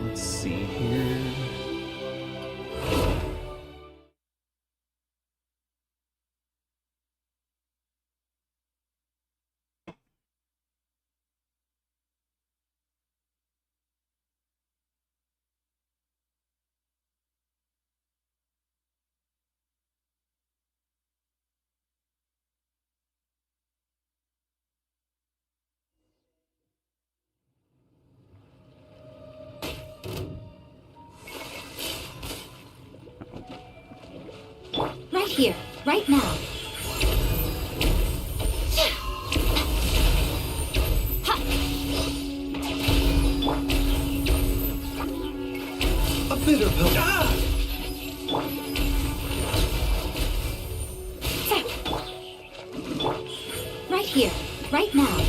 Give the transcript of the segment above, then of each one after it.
Let's see here. Right here, right now. A bitter pill. Ah! Right here, right now.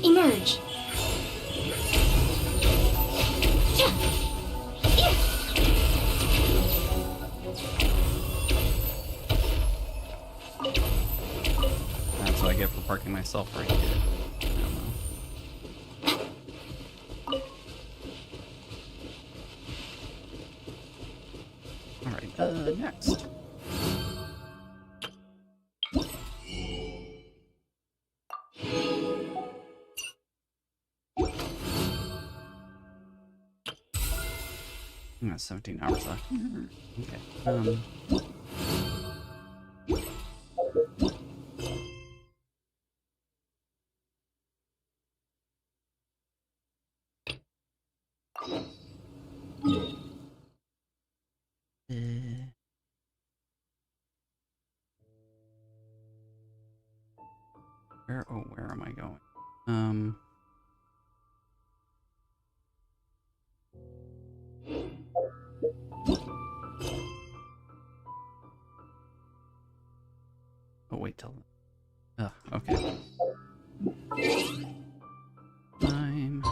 Emerge. That's what I get for parking myself right here. Alright, next. I got 17 hours left. Okay. Where am I going? Oh, wait till... okay. Time.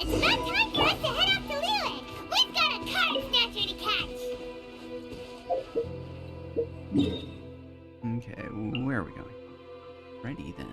It's about time for us to head off to Leland. We've got a card snatcher to catch. Okay, where are we going? Ready then.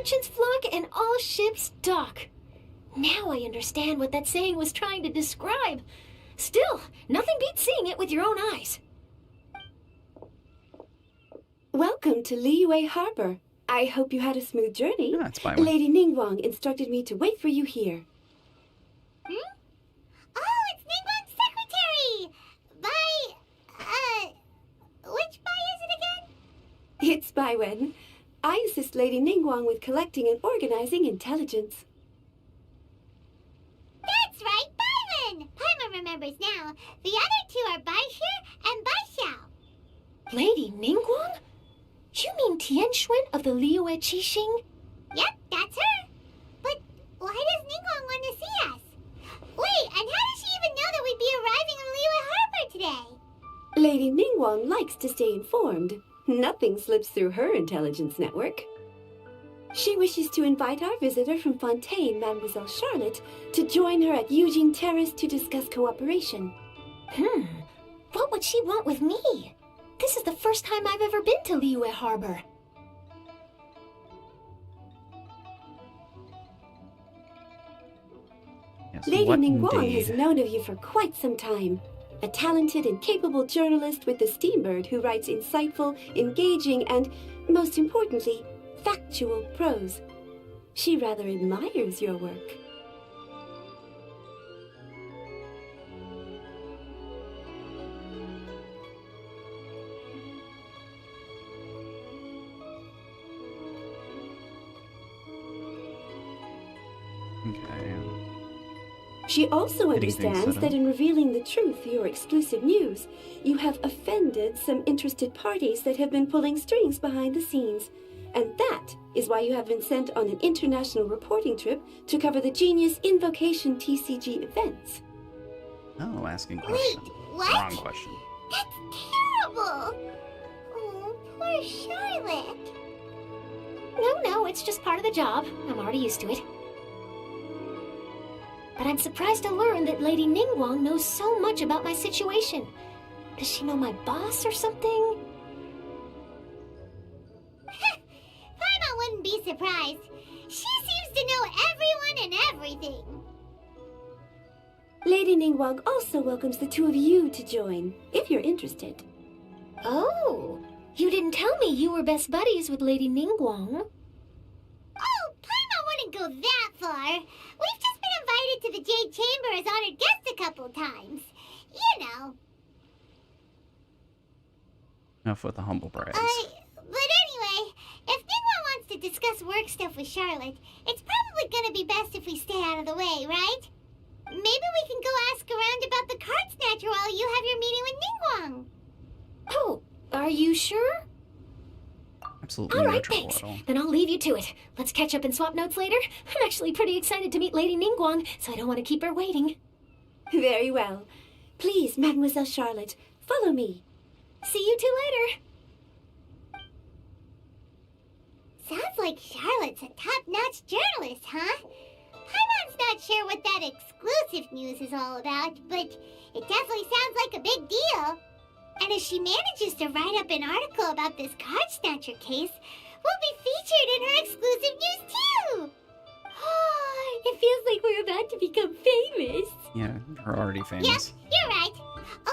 merchants flock and all ships dock. Now I understand what that saying was trying to describe. Still, nothing beats seeing it with your own eyes. Welcome to Liyue Harbor. I hope you had a smooth journey. Yeah, it's Baiwen. Lady Ningguang instructed me to wait for you here. Hmm? Oh, it's Ningguang's secretary! Which Bai is it again? It's Baiwen. I assist Lady Ningguang with collecting and organizing intelligence. That's right, Baiwen! Paimon remembers now. The other two are Baishir and Baishao. Lady Ningguang? You mean Tianxuan of the Liyue Qixing? Yep, that's her. But why does Ningguang want to see us? Wait, and how does she even know that we'd be arriving in Liyue Harbor today? Lady Ningguang likes to stay informed. Nothing slips through her intelligence network. She wishes to invite our visitor from Fontaine, Mademoiselle Charlotte, to join her at Eugene Terrace to discuss cooperation. What would she want with me? This is the first time I've ever been to Liyue Harbor. Yes, Lady what Ningguang indeed? has known of you for quite some time. A talented and capable journalist with the Steambird who writes insightful, engaging, and, most importantly, factual prose. She rather admires your work. Okay. She also Hitting things understands set that up. in revealing the truth, your exclusive news, you have offended some interested parties that have been pulling strings behind the scenes. And that is why you have been sent on an international reporting trip to cover the Genius Invocation TCG events. Oh, asking Wait, question. what? Wrong question. That's terrible! Oh, poor Charlotte. No, it's just part of the job. I'm already used to it. But I'm surprised to learn that Lady Ningguang knows so much about my situation. Does she know my boss or something? Paimon wouldn't be surprised. She seems to know everyone and everything. Lady Ningguang also welcomes the two of you to join, if you're interested. Oh, you didn't tell me you were best buddies with Lady Ningguang. Oh, Paimon wouldn't go that far. We've just been invited to the Jade Chamber as honored guests a couple times. You know. Enough with the humble brags. But anyway, if Ningguang wants to discuss work stuff with Charlotte, it's probably gonna be best if we stay out of the way, right? Maybe we can go ask around about the card snatcher while you have your meeting with Ningguang. Oh, are you sure? Absolutely All no right, trouble thanks. at all. Then I'll leave you to it. Let's catch up and swap notes later. I'm actually pretty excited to meet Lady Ningguang, so I don't want to keep her waiting. Very well. Please, Mademoiselle Charlotte, follow me. See you two later. Sounds like Charlotte's a top-notch journalist, huh? Paimon's not sure what that exclusive news is all about, but it definitely sounds like a big deal. And if she manages to write up an article about this card snatcher case, we'll be featured in her exclusive news too! It feels like we're about to become famous. Yeah, you're already Yep, famous. you're right.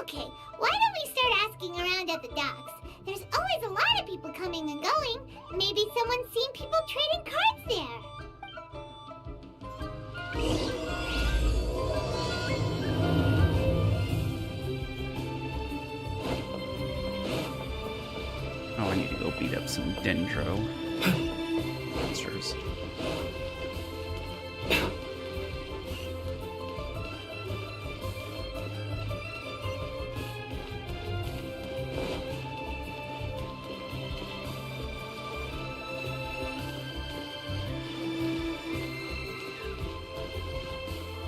Okay, why don't we start asking around at the docks? There's always a lot of people coming and going. Maybe someone's seen people trading cards there. Oh, I need to go beat up some Dendro monsters.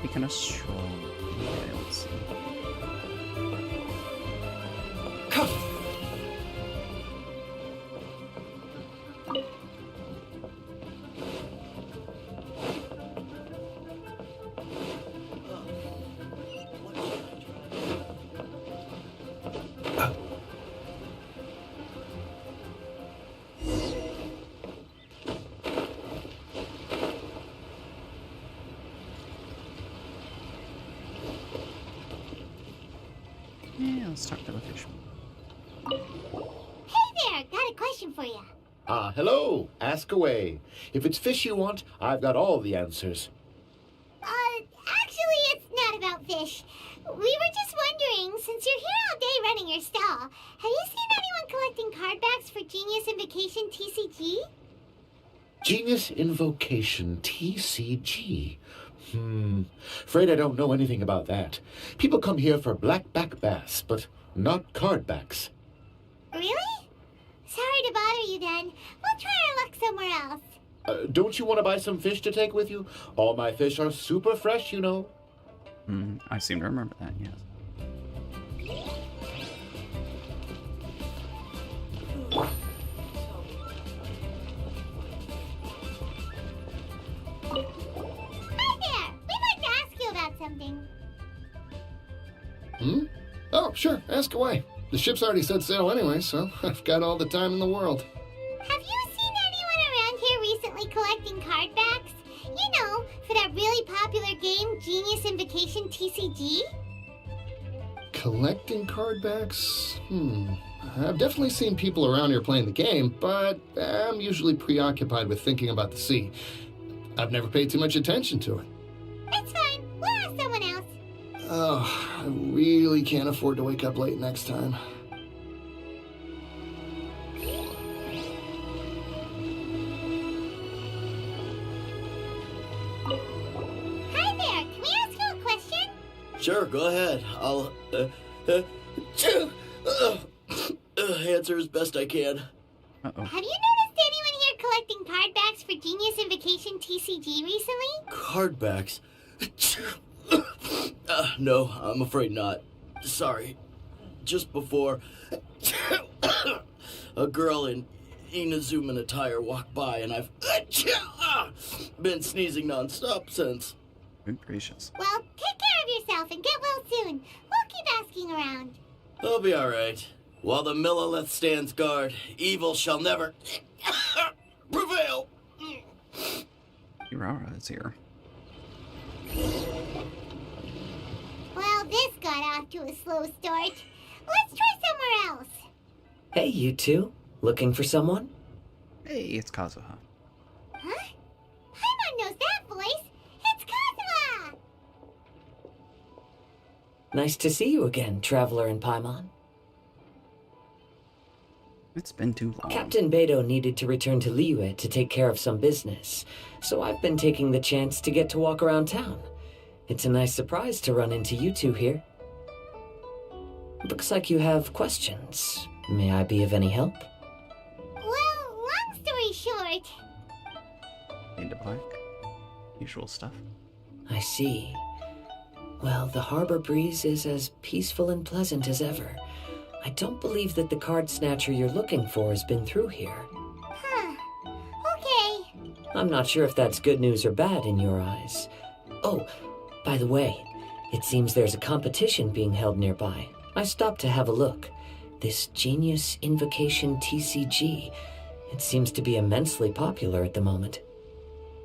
Be kind of strong. Okay, let's see. Let's talk to the fish. Hey there, got a question for you. Hello. Ask away. If it's fish you want, I've got all the answers. Actually, it's not about fish. We were just wondering, since you're here all day running your stall, have you seen anyone collecting card backs for Genius Invocation TCG? Genius Invocation TCG. Afraid I don't know anything about that. People come here for blackback bass, but not card backs. Really? Sorry to bother you then. We'll try our luck somewhere else. Don't you want to buy some fish to take with you? All my fish are super fresh, you know. I seem to remember that, yes. Hi there! We'd like to ask you about something. Oh, sure. Ask away. The ship's already set sail anyway, so I've got all the time in the world. Have you seen anyone around here recently collecting card backs? You know, for that really popular game, Genius Invocation TCG? Collecting card backs? I've definitely seen people around here playing the game, but I'm usually preoccupied with thinking about the sea. I've never paid too much attention to it. It's fine. We'll ask someone else. Oh, I really can't afford to wake up late next time. Hi there. Can we ask you a question? Sure, go ahead. I'll answer as best I can. Uh-oh. Have you noticed anyone here collecting card backs for Genius Invocation TCG recently? Cardbacks? No, I'm afraid not. Sorry. Just before, a girl in Inazuman attire walked by, and I've been sneezing nonstop since. Good gracious. Well, take care of yourself and get well soon. We'll keep asking around. I'll be alright. While the Millilith stands guard, evil shall never prevail. Urara is here. Well, this got off to a slow start. Let's try somewhere else. Hey, you two. Looking for someone? Hey, it's Kazuha. Huh? Paimon knows that voice. It's Kazuha! Nice to see you again, Traveler and Paimon. It's been too long. Captain Beidou needed to return to Liyue to take care of some business, so I've been taking the chance to get to walk around town. It's a nice surprise to run into you two here. Looks like you have questions. May I be of any help? Well, long story short, Into black. Usual stuff. I see. Well, the harbor breeze is as peaceful and pleasant as ever. I don't believe that the card snatcher you're looking for has been through here. huh. Okay. I'm not sure if that's good news or bad in your eyes. Oh, by the way, it seems there's a competition being held nearby. I stopped to have a look. This Genius Invocation TCG. It seems to be immensely popular at the moment.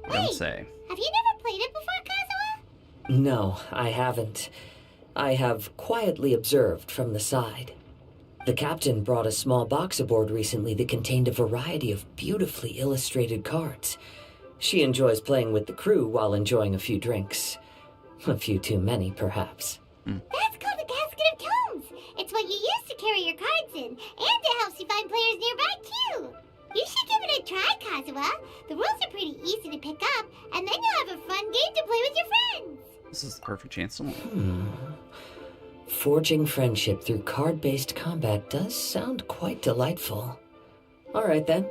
Don't say. Have you never played it before, Kazuha? No, I haven't. I have quietly observed from the side. The captain brought a small box aboard recently that contained a variety of beautifully illustrated cards. She enjoys playing with the crew while enjoying a few drinks. A few too many, perhaps. That's called a casket of tomes. It's what you use to carry your cards in, and it helps you find players nearby, too. You should give it a try, Kazuha. The rules are pretty easy to pick up, and then you'll have a fun game to play with your friends. This is the perfect chance to learn. Forging friendship through card-based combat does sound quite delightful. All right, then.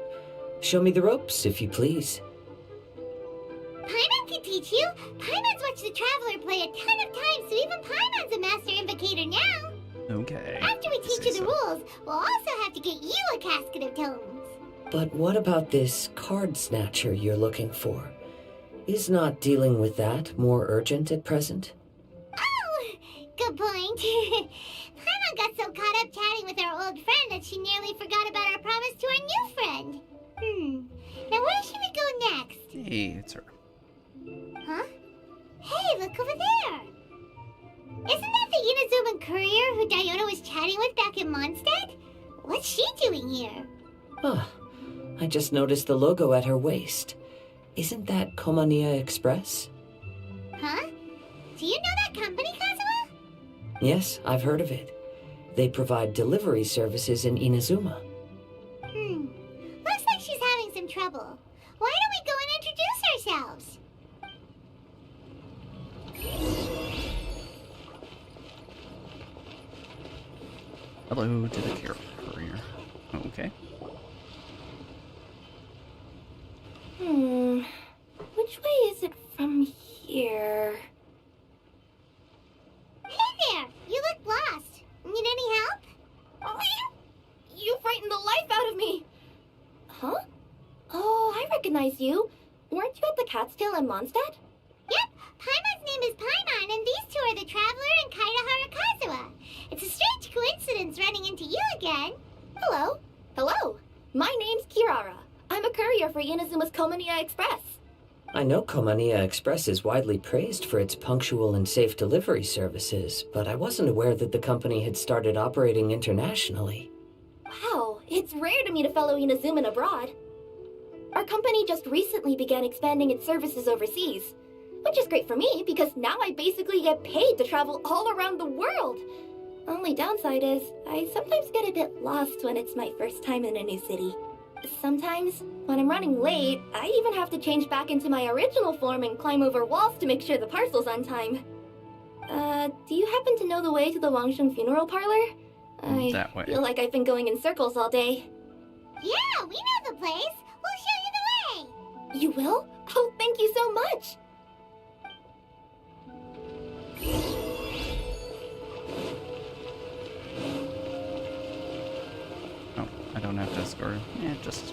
Show me the ropes, if you please. Paimon can teach you. Paimon's watched the Traveler play a ton of times, so even Paimon's a master invocator now. Okay. After we I teach say you the so. rules, we'll also have to get you a casket of tomes. But what about this card snatcher you're looking for? Is not dealing with that more urgent at present? Oh, good point. Paimon got so caught up chatting with our old friend that she nearly forgot about our promise to our new friend. Now where should we go next? Hey, it's her. Huh? Hey, look over there. Isn't that the Inazuman courier who Diona was chatting with back in Mondstadt? What's she doing here? Ah, I just noticed the logo at her waist. Isn't that Komania Express? Huh? Do you know that company, Kazuha? Yes, I've heard of it. They provide delivery services in Inazuma. Looks like she's having some trouble. Why don't we go and introduce ourselves? Hello to the courier. Okay. Which way is it from here? Hey there! You look lost. Need any help? You frightened the life out of me! Huh? Oh, I recognize you. Weren't you at the Cat's Tail in Mondstadt? Yep, Paimon's name is Paimon, and these two are the Traveler and Kaidahara Kazuha. It's a strange coincidence running into you again. Hello. Hello. My name's Kirara. I'm a courier for Inazuma's Komania Express. I know Komania Express is widely praised for its punctual and safe delivery services, but I wasn't aware that the company had started operating internationally. Wow, it's rare to meet a fellow Inazuman abroad. Our company just recently began expanding its services overseas, which is great for me because now I basically get paid to travel all around the world. Only downside is I sometimes get a bit lost when it's my first time in a new city. Sometimes, when I'm running late, I even have to change back into my original form and climb over walls to make sure the parcel's on time. Do you happen to know the way to the Wangsheng funeral parlor? That way. I feel like I've been going in circles all day. Yeah, we know the place. We'll show you the way. You will? Oh, thank you so much! Oh, I don't have to escort. Yeah, just...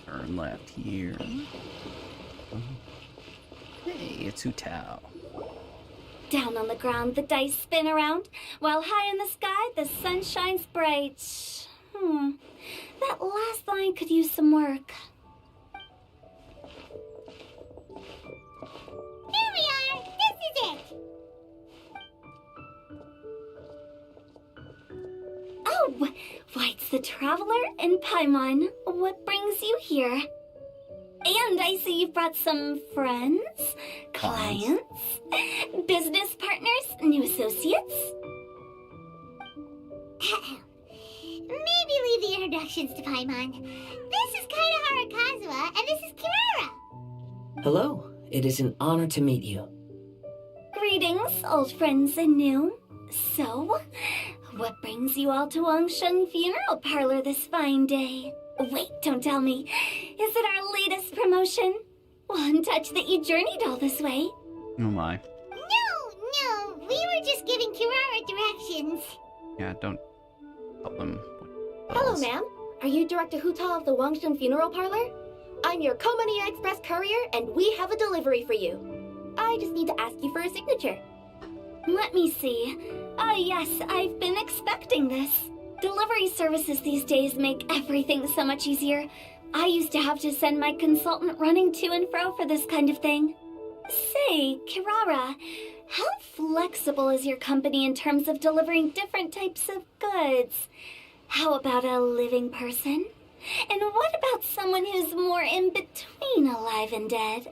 Turn left here. Hey, it's Hutao. Down on the ground, the dice spin around, while high in the sky, the sun shines bright. That last line could use some work. Here we are. This is it. Oh, why, it's the Traveler and Paimon. What brings you here? And I see you've brought some friends, clients, business partners, new associates. Maybe leave the introductions to Paimon. This is Kaidahara Kazuha, and this is Kirara. Hello, it is an honor to meet you. Greetings, old friends and new. So, what brings you all to Wangsheng Funeral Parlor this fine day? Wait, don't tell me. Is it our latest promotion? One touch that you journeyed all this way. Oh my. No, we were just giving Kirara directions. Yeah, don't tell them. Hello, ma'am. Are you Director Hutao of the Wangsheng Funeral Parlor? I'm your Komania Express courier, and we have a delivery for you. I just need to ask you for a signature. Let me see. Yes, I've been expecting this. Delivery services these days make everything so much easier. I used to have to send my consultant running to and fro for this kind of thing. Say, Kirara, how flexible is your company in terms of delivering different types of goods? How about a living person? And what about someone who's more in between alive and dead?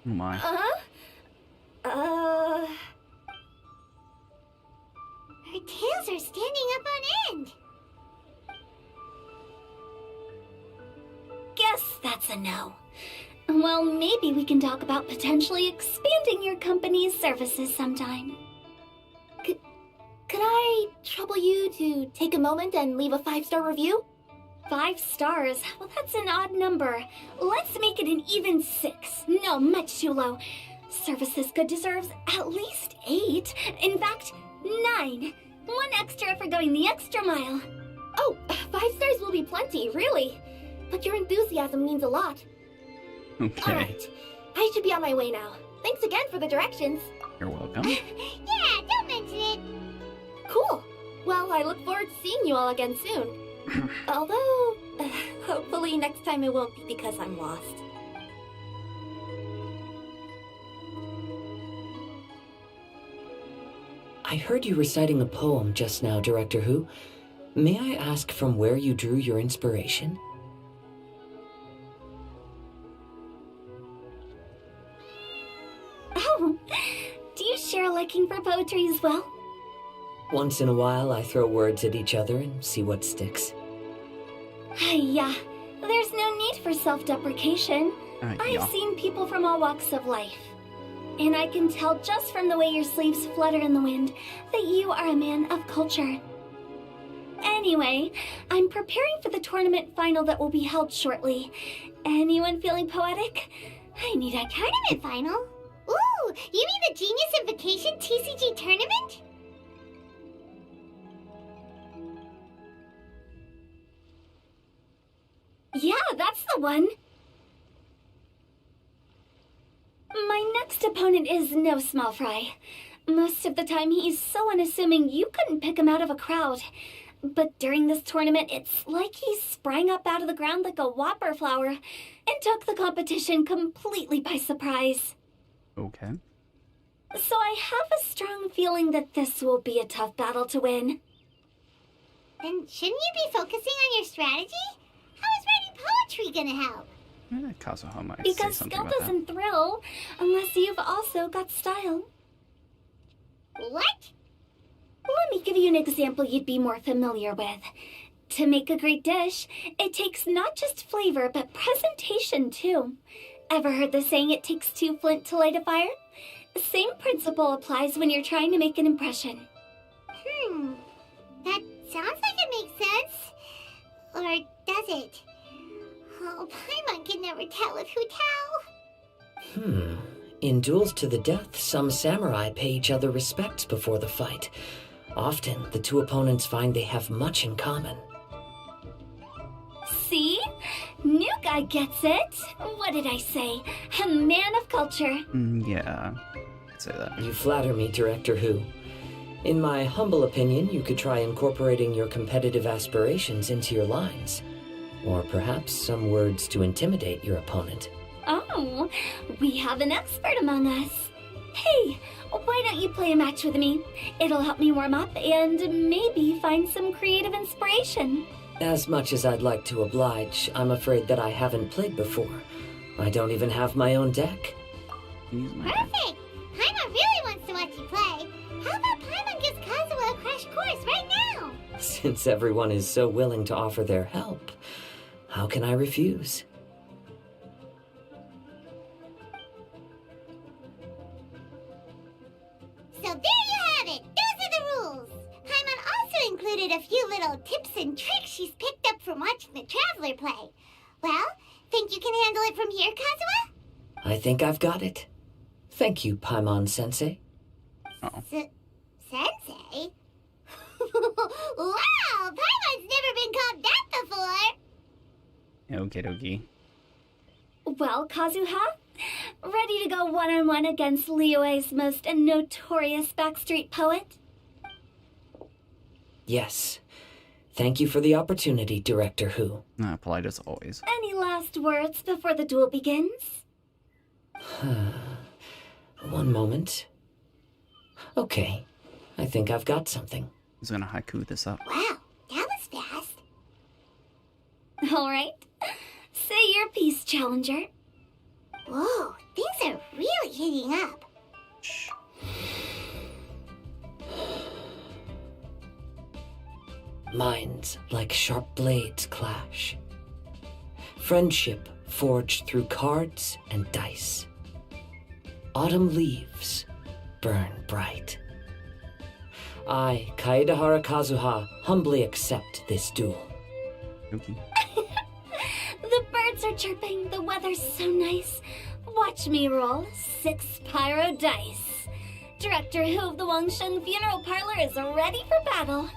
Oh my. Her tails are standing up on end. Guess that's a no. Well, maybe we can talk about potentially expanding your company's services sometime. Could I trouble you to take a moment and leave a 5-star review? 5 stars? Well, that's an odd number. Let's make it an even 6. No, much too low. Service this good deserves at least 8. In fact, 9. 1 extra for going the extra mile. Oh, 5 stars will be plenty, really. But your enthusiasm means a lot. Okay. Alright, I should be on my way now. Thanks again for the directions. You're welcome. Yeah, don't mention it. Cool. Well, I look forward to seeing you all again soon. Although, hopefully next time it won't be because I'm lost. I heard you reciting a poem just now, Director Who. May I ask from where you drew your inspiration? Oh, do you share a liking for poetry as well? Once in a while, I throw words at each other and see what sticks. Yeah, there's no need for self-deprecation. Yeah. I've seen people from all walks of life. And I can tell just from the way your sleeves flutter in the wind that you are a man of culture. Anyway, I'm preparing for the tournament final that will be held shortly. Anyone feeling poetic? I need a Tournament final? Ooh, you mean the Genius Invocation TCG tournament? Yeah, that's the one. My next opponent is no small fry. Most of the time he's so unassuming you couldn't pick him out of a crowd. But during this tournament, it's like he sprang up out of the ground like a whopper flower and took the competition completely by surprise. Okay. So I have a strong feeling that this will be a tough battle to win. Then shouldn't you be focusing on your strategy? How is writing poetry gonna help? Kazuha might say Because something skill about doesn't thrill unless you've also got style. What? Let me give you an example you'd be more familiar with. To make a great dish, it takes not just flavor, but presentation too. Ever heard the saying, it takes 2 flint to light a fire? The same principle applies when you're trying to make an impression. That sounds like it makes sense. Or does it? Oh, Paimon can never tell with Hu Tao. In duels to the death, some samurai pay each other respects before the fight. Often, the 2 opponents find they have much in common. See? New guy gets it. What did I say? A man of culture. Yeah, I'd say that. You flatter me, Director Who. In my humble opinion, you could try incorporating your competitive aspirations into your lines. Or perhaps some words to intimidate your opponent. Oh, we have an expert among us. Hey, why don't you play a match with me? It'll help me warm up and maybe find some creative inspiration. As much as I'd like to oblige, I'm afraid that I haven't played before. I don't even have my own deck. Use my deck. Perfect! Paimon really wants to watch you play. How about Paimon gives Kazuha a crash course right now? Since everyone is so willing to offer their help, how can I refuse? So there you have it! Those are the rules! Paimon also included a few little tips and tricks she's picked up from watching the Traveler play. Well, think you can handle it from here, Kazuha? I think I've got it. Thank you, Paimon-sensei. Oh. Sensei? Wow! Paimon's never been called that before! Okie dokie. Well, Kazuha, ready to go one-on-one against Liyue's most notorious backstreet poet? Yes. Thank you for the opportunity, Director Who. Polite as always. Any last words before the duel begins? One moment. Okay. I think I've got something. He's gonna haiku this up. Wow, that was fast. All right. Say your piece, Challenger. Whoa, things are really heating up. Shh. Minds like sharp blades clash. Friendship forged through cards and dice. Autumn leaves burn bright. I, Kaedehara Kazuha, humbly accept this duel. Okay. The birds are chirping, the weather's so nice. Watch me roll 6 pyro dice. Director Hu of the Wangshen Funeral Parlor is ready for battle.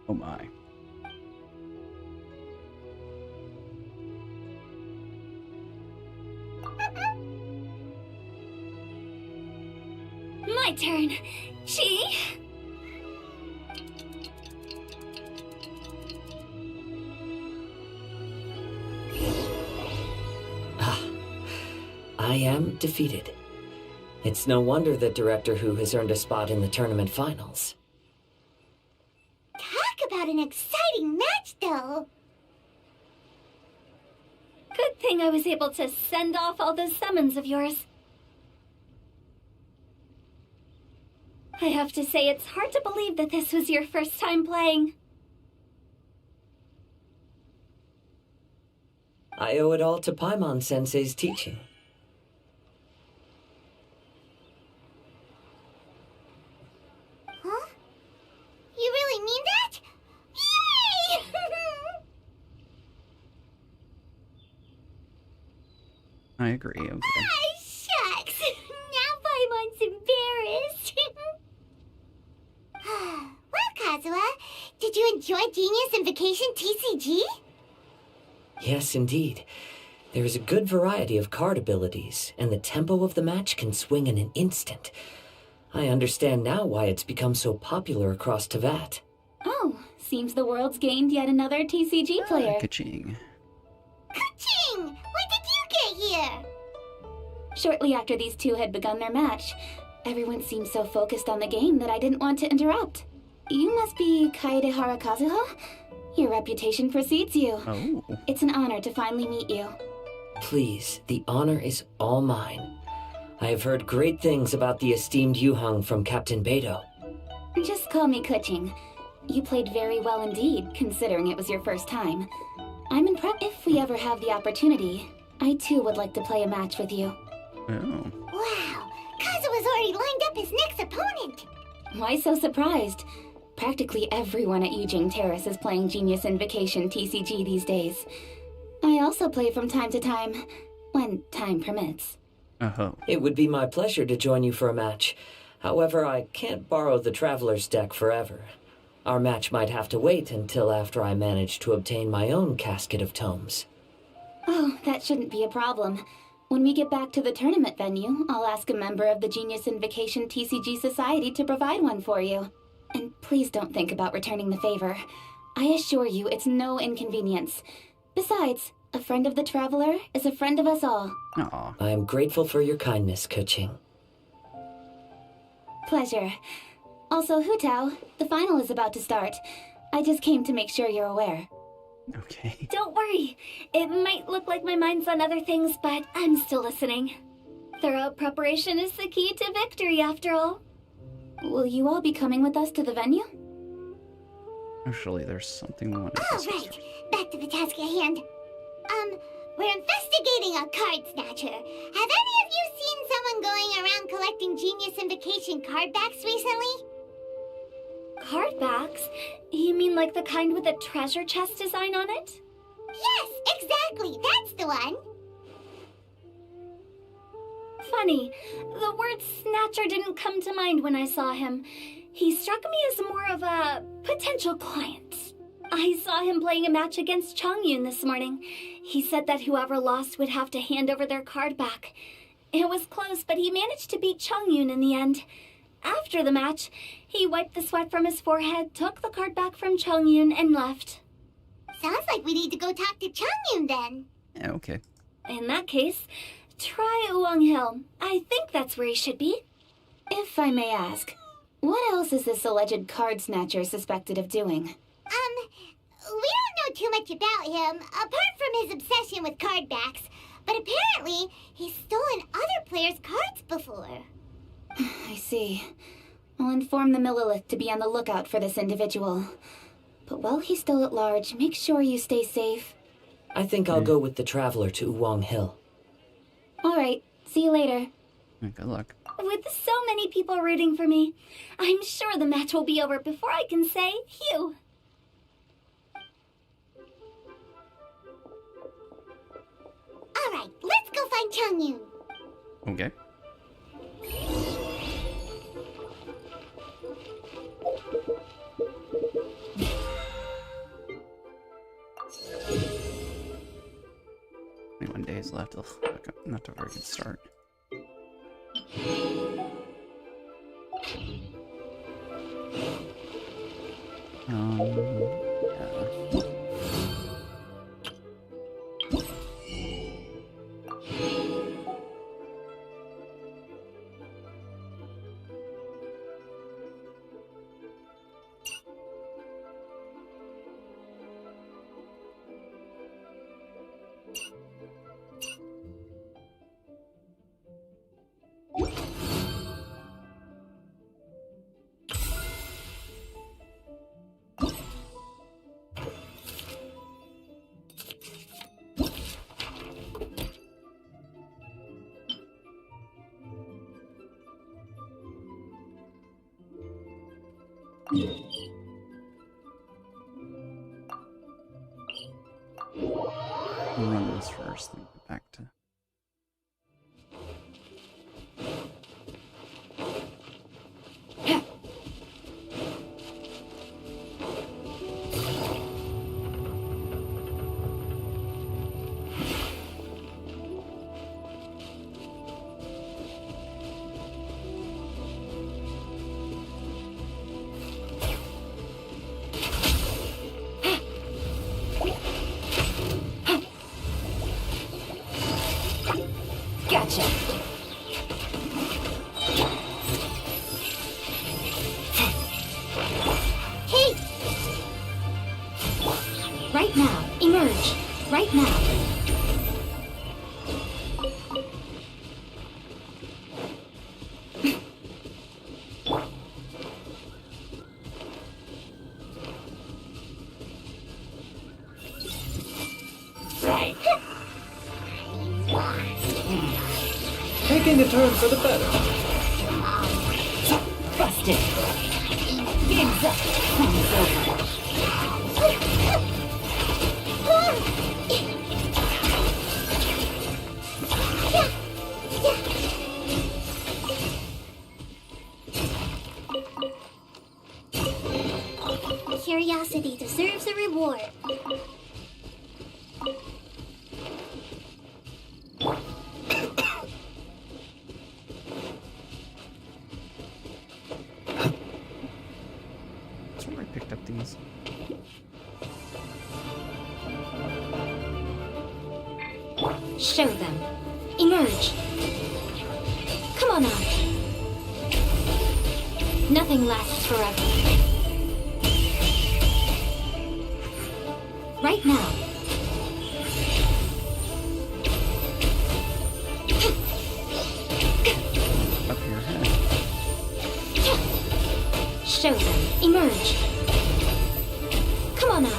Oh my. My turn. Chi? I am defeated. It's no wonder that Director Hu has earned a spot in the tournament finals. Talk about an exciting match, though. Good thing I was able to send off all those summons of yours. I have to say, it's hard to believe that this was your first time playing. I owe it all to Paimon-sensei's teaching. Huh? You really mean that? Yay! I agree. Okay. Ah, shucks. Now Paimon's embarrassed. Well, Kazuha, did you enjoy Genius Invocation TCG? Yes, indeed. There is a good variety of card abilities, and the tempo of the match can swing in an instant. I understand now why it's become so popular across Teyvat. Oh, seems the world's gained yet another TCG player. Ka-ching. Ka-ching! When did you get here? Shortly after these two had begun their match, everyone seemed so focused on the game that I didn't want to interrupt. You must be Kaedehara Kazuha? Your reputation precedes you. Oh. It's an honor to finally meet you. Please, the honor is all mine. I have heard great things about the esteemed Yuhang from Captain Beidou. Just call me Kuching. You played very well indeed, considering it was your first time. I'm impressed. If we ever have the opportunity, I too would like to play a match with you. Oh. Wow, Kazuha's already lined up his next opponent. Why so surprised? Practically everyone at Yijing Terrace is playing Genius Invocation TCG these days. I also play from time to time, when time permits. Oh. It would be my pleasure to join you for a match. However, I can't borrow the Traveler's deck forever. Our match might have to wait until after I manage to obtain my own casket of tomes. Oh, that shouldn't be a problem. When we get back to the tournament venue, I'll ask a member of the Genius Invocation TCG Society to provide one for you. And please don't think about returning the favor. I assure you it's no inconvenience. Besides, a friend of the Traveler is a friend of us all. Aw. I am grateful for your kindness, Kuching. Pleasure. Also, Hutao, the final is about to start. I just came to make sure you're aware. Okay. Don't worry. It might look like my mind's on other things, but I'm still listening. Thorough preparation is the key to victory, after all. Will you all be coming with us to the venue? Actually, there's something we want to All discuss. right, back to the task at hand. We're investigating a card snatcher. Have any of you seen someone going around collecting Genius Invocation card backs recently? Card backs? You mean like the kind with a treasure chest design on it? Yes, exactly. That's the one. Funny, the word snatcher didn't come to mind when I saw him. He struck me as more of a potential client. I saw him playing a match against Chongyun this morning. He said that whoever lost would have to hand over their card back. It was close, but he managed to beat Chongyun in the end. After the match, he wiped the sweat from his forehead, took the card back from Chongyun, and left. Sounds like we need to go talk to Chongyun then. Yeah, okay. In that case, try Uwang Hill. I think that's where he should be. If I may ask, what else is this alleged card snatcher suspected of doing? We don't know too much about him, apart from his obsession with card backs. But apparently, he's stolen other players' cards before. I see. I'll inform the Millilith to be on the lookout for this individual. But while he's still at large, make sure you stay safe. I think I'll go with the Traveler to Uwang Hill. All right, see you later. Good luck. With so many people rooting for me, I'm sure the match will be over before I can say phew. All right, let's go find Changyun. Okay. One days left. Ugh, okay, not a very good start. Yeah. I'll run this first, then go back to. Gotcha. Hey! Right now. Emerge. Right now. Taking a turn for the better. Busted. Game's up. Game's over. Curiosity deserves a reward. That's where I picked up these. Show them. Emerge. Come on out. Nothing lasts forever. Right now. Up your head. Show them. Emerge. Come on out.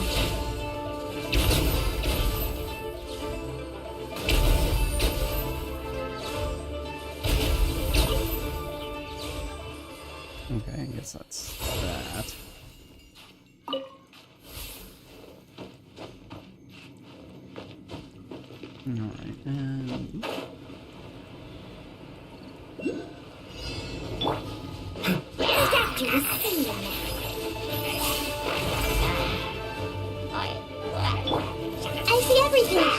Okay, I guess that's that. Alright, and... Back to the scene. I see everything.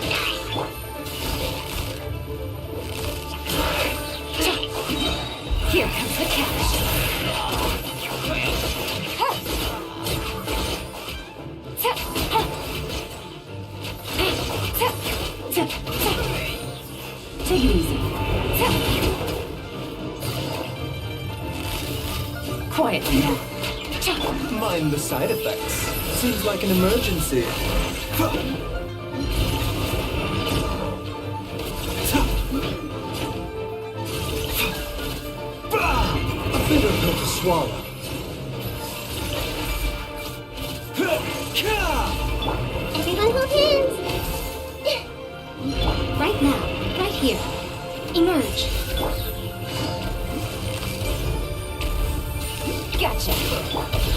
Here comes the catch. Take it easy. Quietly now. Mind the side effects. Seems like an emergency. A bitter pill to swallow. Everyone hold hands. Right now. Right here. Emerge. Gotcha.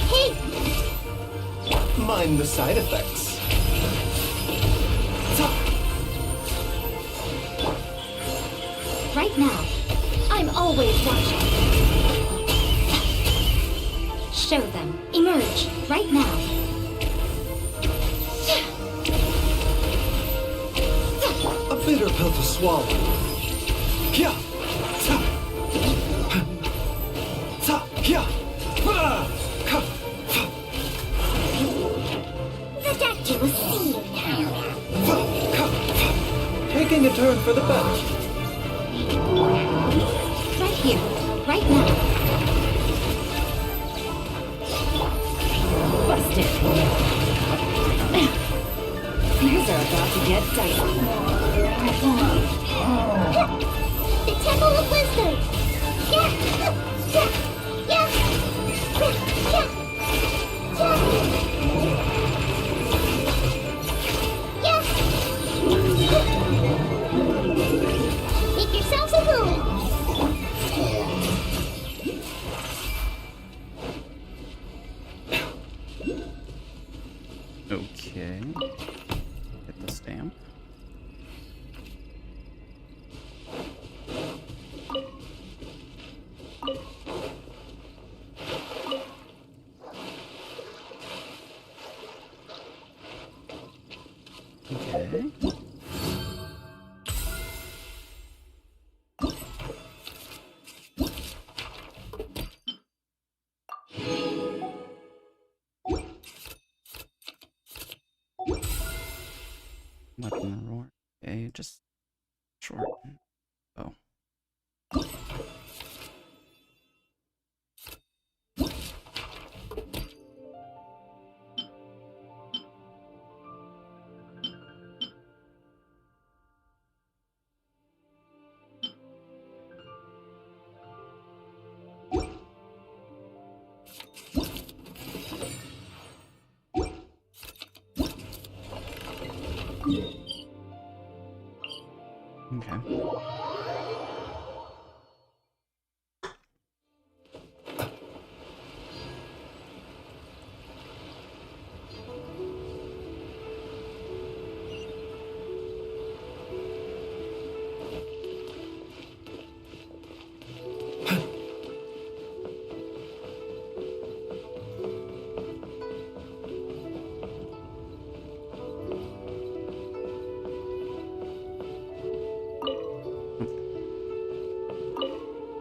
Hey, Mind the side effects. Right now. I'm always watching. Show them. Emerge. Right now. A bitter pill to swallow. Kya! Ta! Ta! Kya! Ah! Ka! Fa! the doctor will see you now. Fa! Ka! Fa! Taking a turn for the better. Right here. Right now. Busted. Things are about to get dicey. The Temple of Wisdom. Yeah. Yeah. Yeah. Yeah. Yeah. Make yourselves a move. Okay. Get the stamp. Okay. Weapon roar. Okay, just short. Oh. Okay.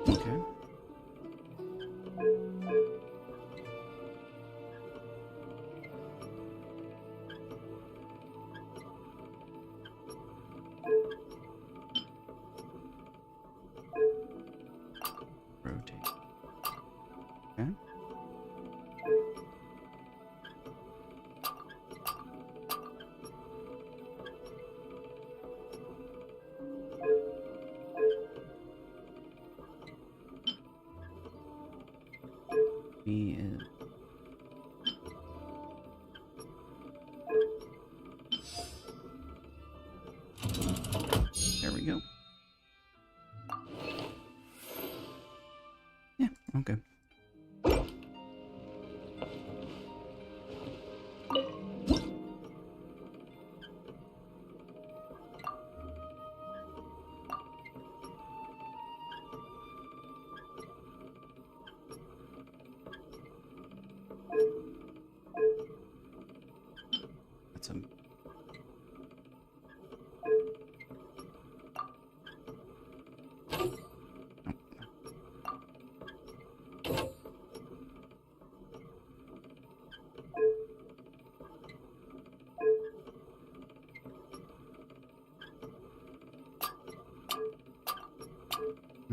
Okay. Rotate. Okay. He is. There we go. Yeah, okay. That's a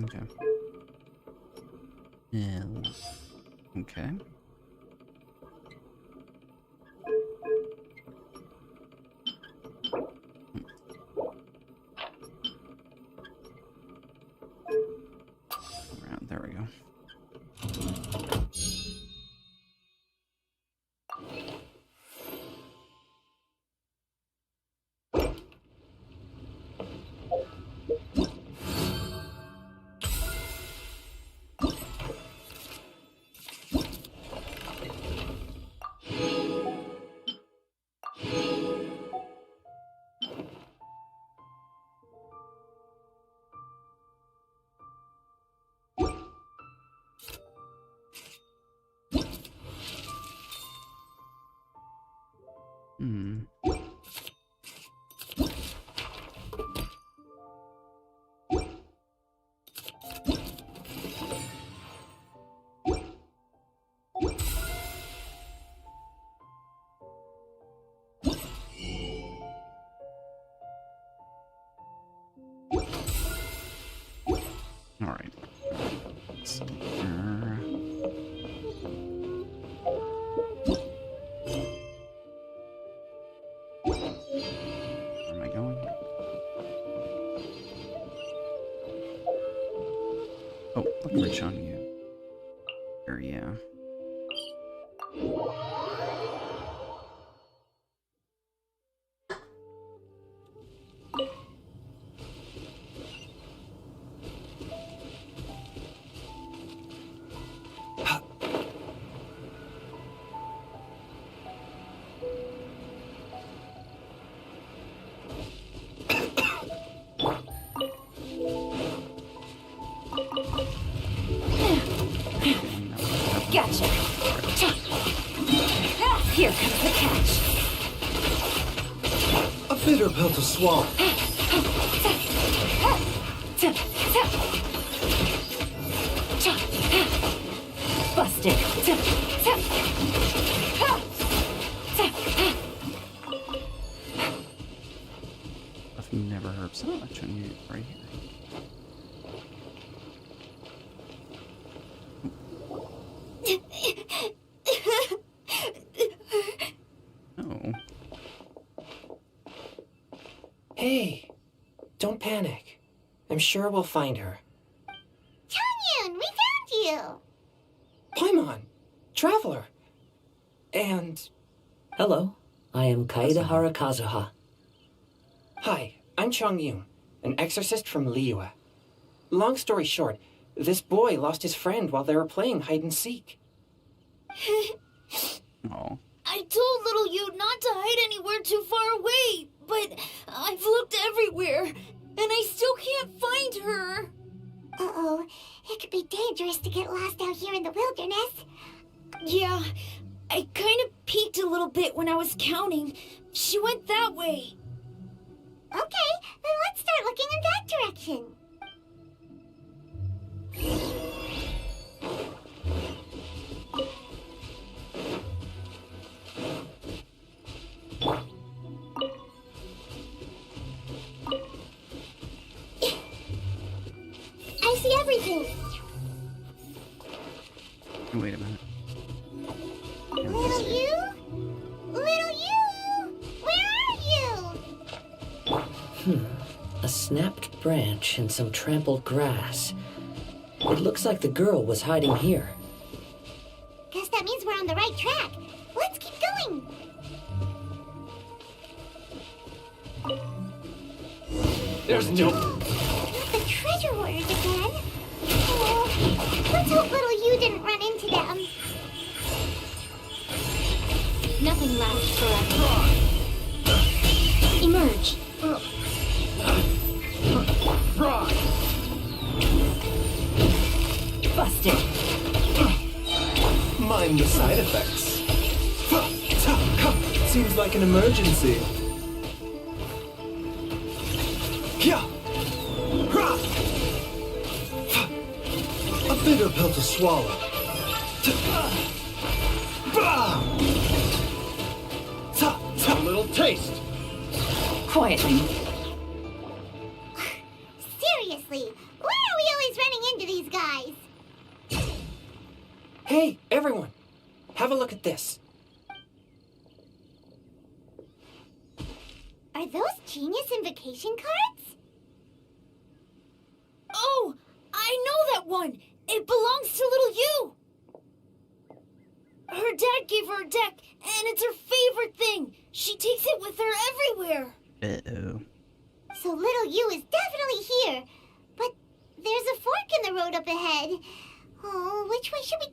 okay. Yeah. Okay. Around, there we go. Hmm. All right. Let's see here. Where am I going? Oh, look, Rich on you. Here, yeah. Gotcha. Here comes the catch. A bitter pill to swallow. Busted. I've never heard so much on you right here. Oh. Hey, don't panic. I'm sure we'll find her. Changyun, we found you! Paimon, Traveler. And Hello, I am Kaida Harakazuha. hi, I'm Changyun, an exorcist from Liyue. Long story short, this boy lost his friend while they were playing hide and seek. Oh. I told little you not to hide anywhere too far away, but I've looked everywhere, and I still can't find her. Uh-oh, it could be dangerous to get lost out here in the wilderness. Yeah, I kind of peeked a little bit when I was counting. She went that way. Okay, then let's start looking in that direction. I see everything. Wait a minute. Little you? Little you? Where are you? A snapped branch and some trampled grass. It looks like the girl was hiding here. Guess that means we're on the right track. Let's keep going. There's no... Not the treasure hoarders again. Oh, let's hope little you didn't run into them. Nothing lasts forever. Emerge. Busted. Mind the side effects. Seems like an emergency. A bitter pill to swallow. A little taste. Quietly. Seriously, why are we always running into these guys? Hey, everyone, have a look at this. Are those genius invocation cards? Oh, I know that one. It belongs to little you. Her dad gave her a deck, and it's her favorite thing. She takes it with her everywhere. Uh-oh. So little you is definitely here. But there's a fork in the road up ahead. Oh, which way should we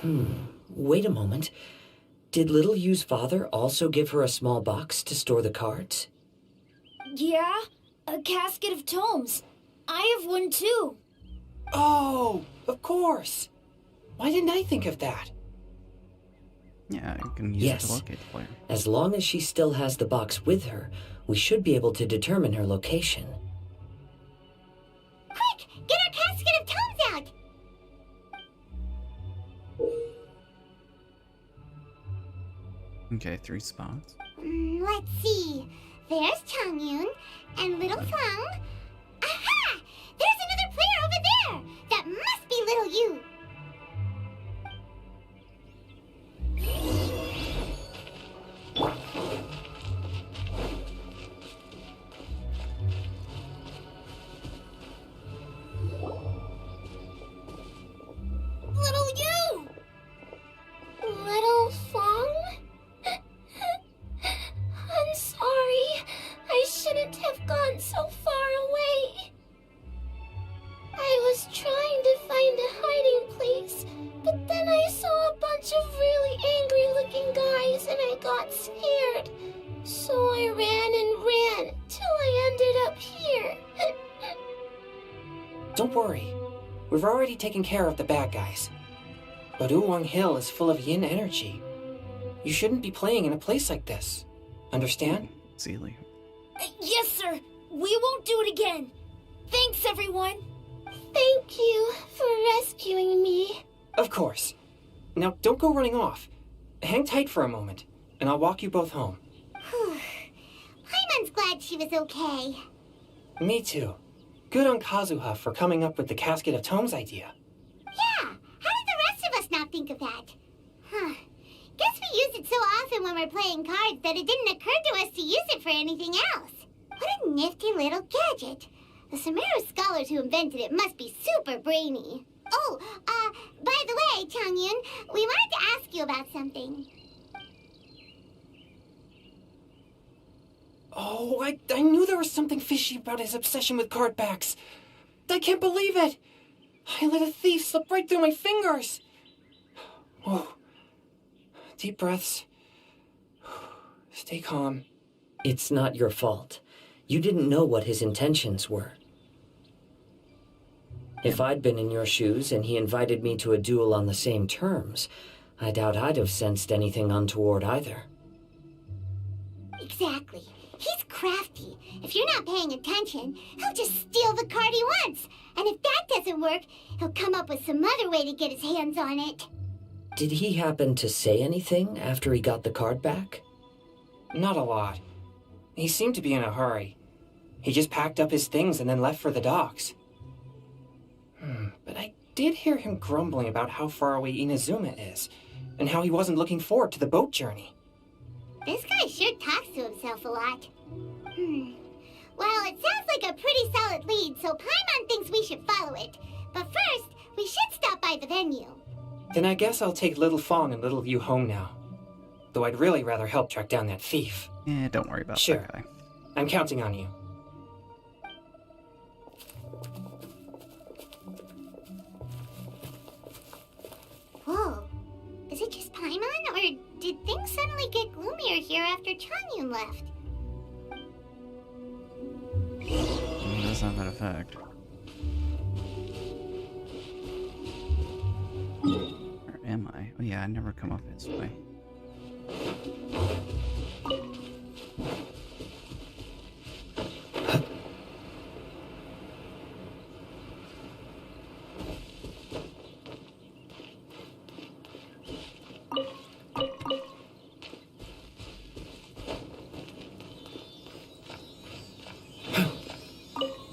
go? Wait a moment. Did Little Yu's father also give her a small box to store the cards? Yeah, a casket of tomes. I have one too. Oh, of course. Why didn't I think of that? Yeah, you can use it Yes. to locate the player. As long as she still has the box with her, we should be able to determine her location. Quick! Get our casket of tomes out! Okay, 3 spots. Let's see. There's Changyun and Little Fang. Aha! There's another player over there! That must be Little You. Little you! Little Fong? I'm sorry. I shouldn't have gone so far away. I was trying to find a hiding place, but then I saw a bunch of really angry-looking guys and I got scared. So I ran and ran till I ended up here. Don't worry. We've already taken care of the bad guys. But Uwang Hill is full of yin energy. You shouldn't be playing in a place like this. Understand? Sealy. Yes, sir. We won't do it again. Thanks, everyone. Thank you for rescuing me. Of course. Now, don't go running off. Hang tight for a moment, and I'll walk you both home. Paimon's glad she was okay. Me too. Good on Kazuha for coming up with the Casket of Tomes idea. Yeah, how did the rest of us not think of that? Huh. Guess we use it so often when we're playing cards that it didn't occur to us to use it for anything else. What a nifty little gadget. The Sumeru scholars who invented it must be super brainy. Oh, by the way, Changyun, we wanted to ask you about something. Oh, I knew there was something fishy about his obsession with card backs. I can't believe it. I let a thief slip right through my fingers. Whoa. Deep breaths. Stay calm. It's not your fault. You didn't know what his intentions were. If I'd been in your shoes and he invited me to a duel on the same terms, I doubt I'd have sensed anything untoward either. Exactly. He's crafty. If you're not paying attention, he'll just steal the card he wants. And if that doesn't work, he'll come up with some other way to get his hands on it. Did he happen to say anything after he got the card back? Not a lot. He seemed to be in a hurry. He just packed up his things and then left for the docks. But I did hear him grumbling about how far away Inazuma is, and how he wasn't looking forward to the boat journey. This guy sure talks to himself a lot. Well, it sounds like a pretty solid lead, so Paimon thinks we should follow it. But first, we should stop by the venue. Then I guess I'll take Little Fong and Little Yu home now. Though I'd really rather help track down that thief. Yeah, don't worry about Sure. that guy. I'm counting on you. Whoa. Is it just Paimon, or did things suddenly get gloomier here after Changyun left? It does have that effect. Where am I? Oh yeah, I never come up this way.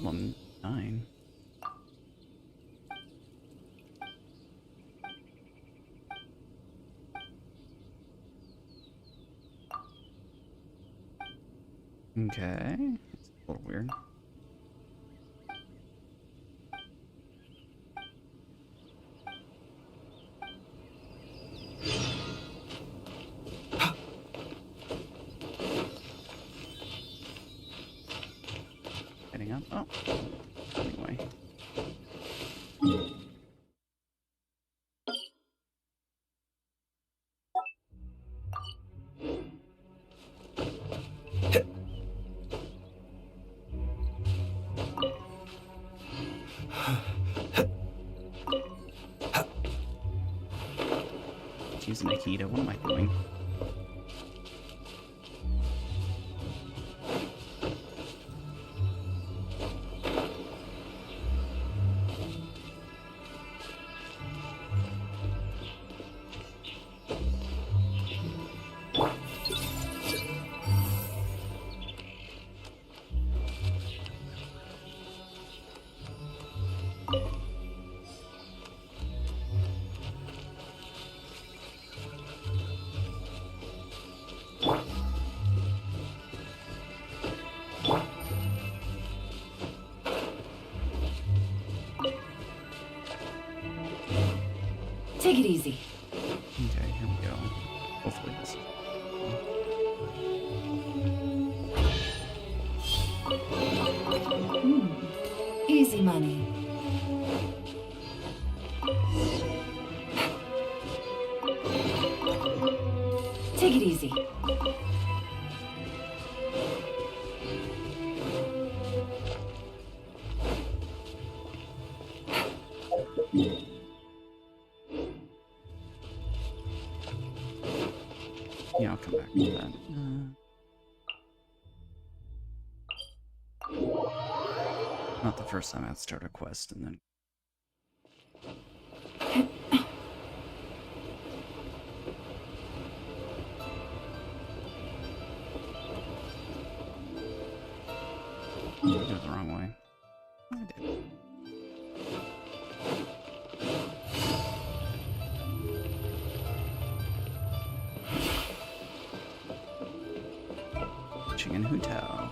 Well, 9. Okay, it's a little weird. Heading up. Oh, anyway. using a Hita. What am I doing? Take it easy. Okay, here we go. Hopefully this. Easy money. Take it easy. Yeah, I'll come back to that. Not the first time I'd start a quest and then. I did it the wrong way. I did. Chicken Hotel.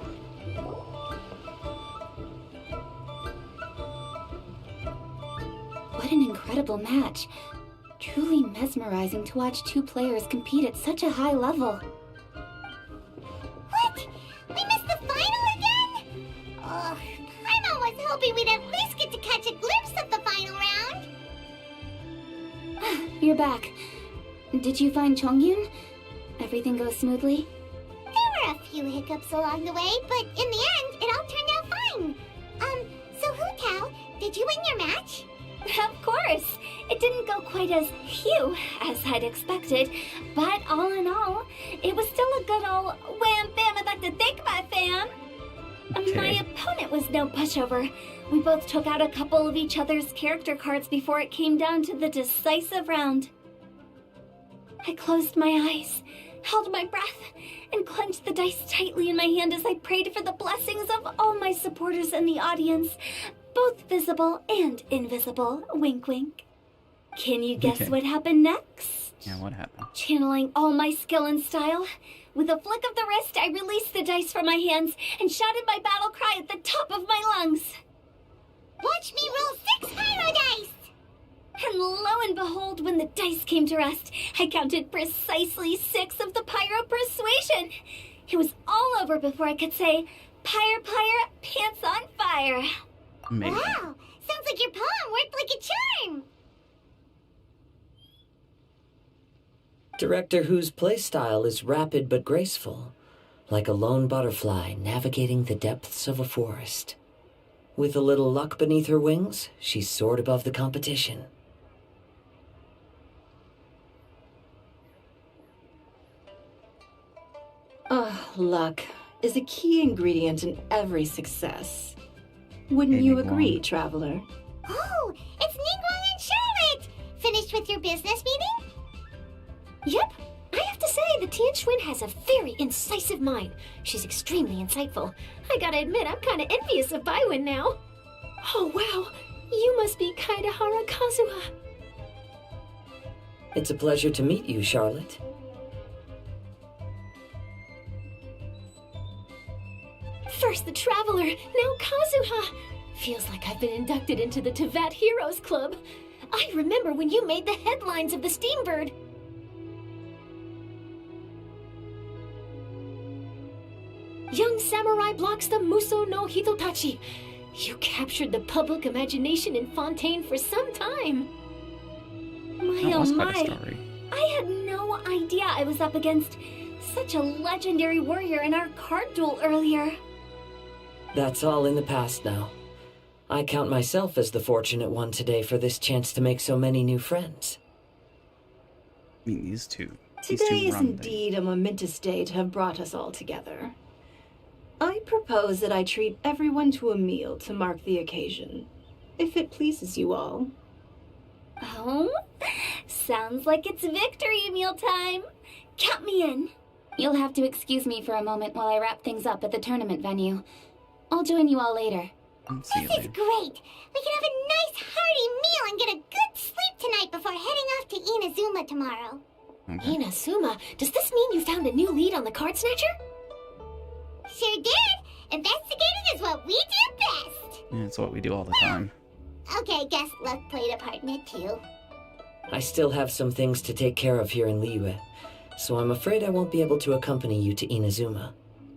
What an incredible match. Truly mesmerizing to watch two players compete at such a high level. What? We missed the final again? Oh, Paimon was hoping we'd at least get to catch a glimpse of the final round. You're back. Did you find Chongyun? Everything goes smoothly? There were a few hiccups along the way, but in the end, it all turned out fine. So Hu Tao, did you win your match? Of course! It didn't go quite as phew as I'd expected, but all in all, it was still a good old wham bam I'd like to thank my fam! My opponent was no pushover. We both took out a couple of each other's character cards before it came down to the decisive round. I closed my eyes, held my breath, and clenched the dice tightly in my hand as I prayed for the blessings of all my supporters in the audience, both visible and invisible. Wink, wink. Can you guess what happened next? Yeah, what happened? Channeling all my skill and style, with a flick of the wrist, I released the dice from my hands and shouted my battle cry at the top of my lungs. Watch me roll 6 pyro dice! And lo and behold, when the dice came to rest, I counted precisely 6 of the pyro persuasion. It was all over before I could say, pyre, pyre, pants on fire. Amazing. Wow, sounds like your poem worked like a charm. Director Who's playstyle is rapid but graceful, like a lone butterfly navigating the depths of a forest. With a little luck beneath her wings, she soared above the competition. Luck is a key ingredient in every success. Wouldn't you agree, Traveler? Oh, it's Ningguang and Charlotte! Finished with your business meeting? Yep. I have to say, the Tianquan has a very incisive mind. She's extremely insightful. I gotta admit, I'm kinda envious of Baiwen now. Oh, wow. You must be Kaidahara Kazuha. It's a pleasure to meet you, Charlotte. First the Traveler, now Kazuha. Feels like I've been inducted into the Tevat Heroes Club. I remember when you made the headlines of the Steambird. Young samurai blocks the Muso no Hitotachi. You captured the public imagination in Fontaine for some time. My oh my. I had no idea I was up against such a legendary warrior in our card duel earlier. That's all in the past now. I count myself as the fortunate one today for this chance to make so many new friends. I mean, these two Today is run indeed a momentous day to have brought us all together. I propose that I treat everyone to a meal to mark the occasion, if it pleases you all. Oh, sounds like it's victory meal time. Count me in. You'll have to excuse me for a moment while I wrap things up at the tournament venue. I'll join you all later. See you This is later. great. We can have a nice hearty meal and get a good sleep tonight before heading off to Inazuma tomorrow. Okay. Inazuma, does this mean you found a new lead on the card snatcher? Sure did. Investigating is what we do best. Yeah, it's what we do all the time. Okay, guess luck played a part in it too. I still have some things to take care of here in Liyue, so I'm afraid I won't be able to accompany you to Inazuma.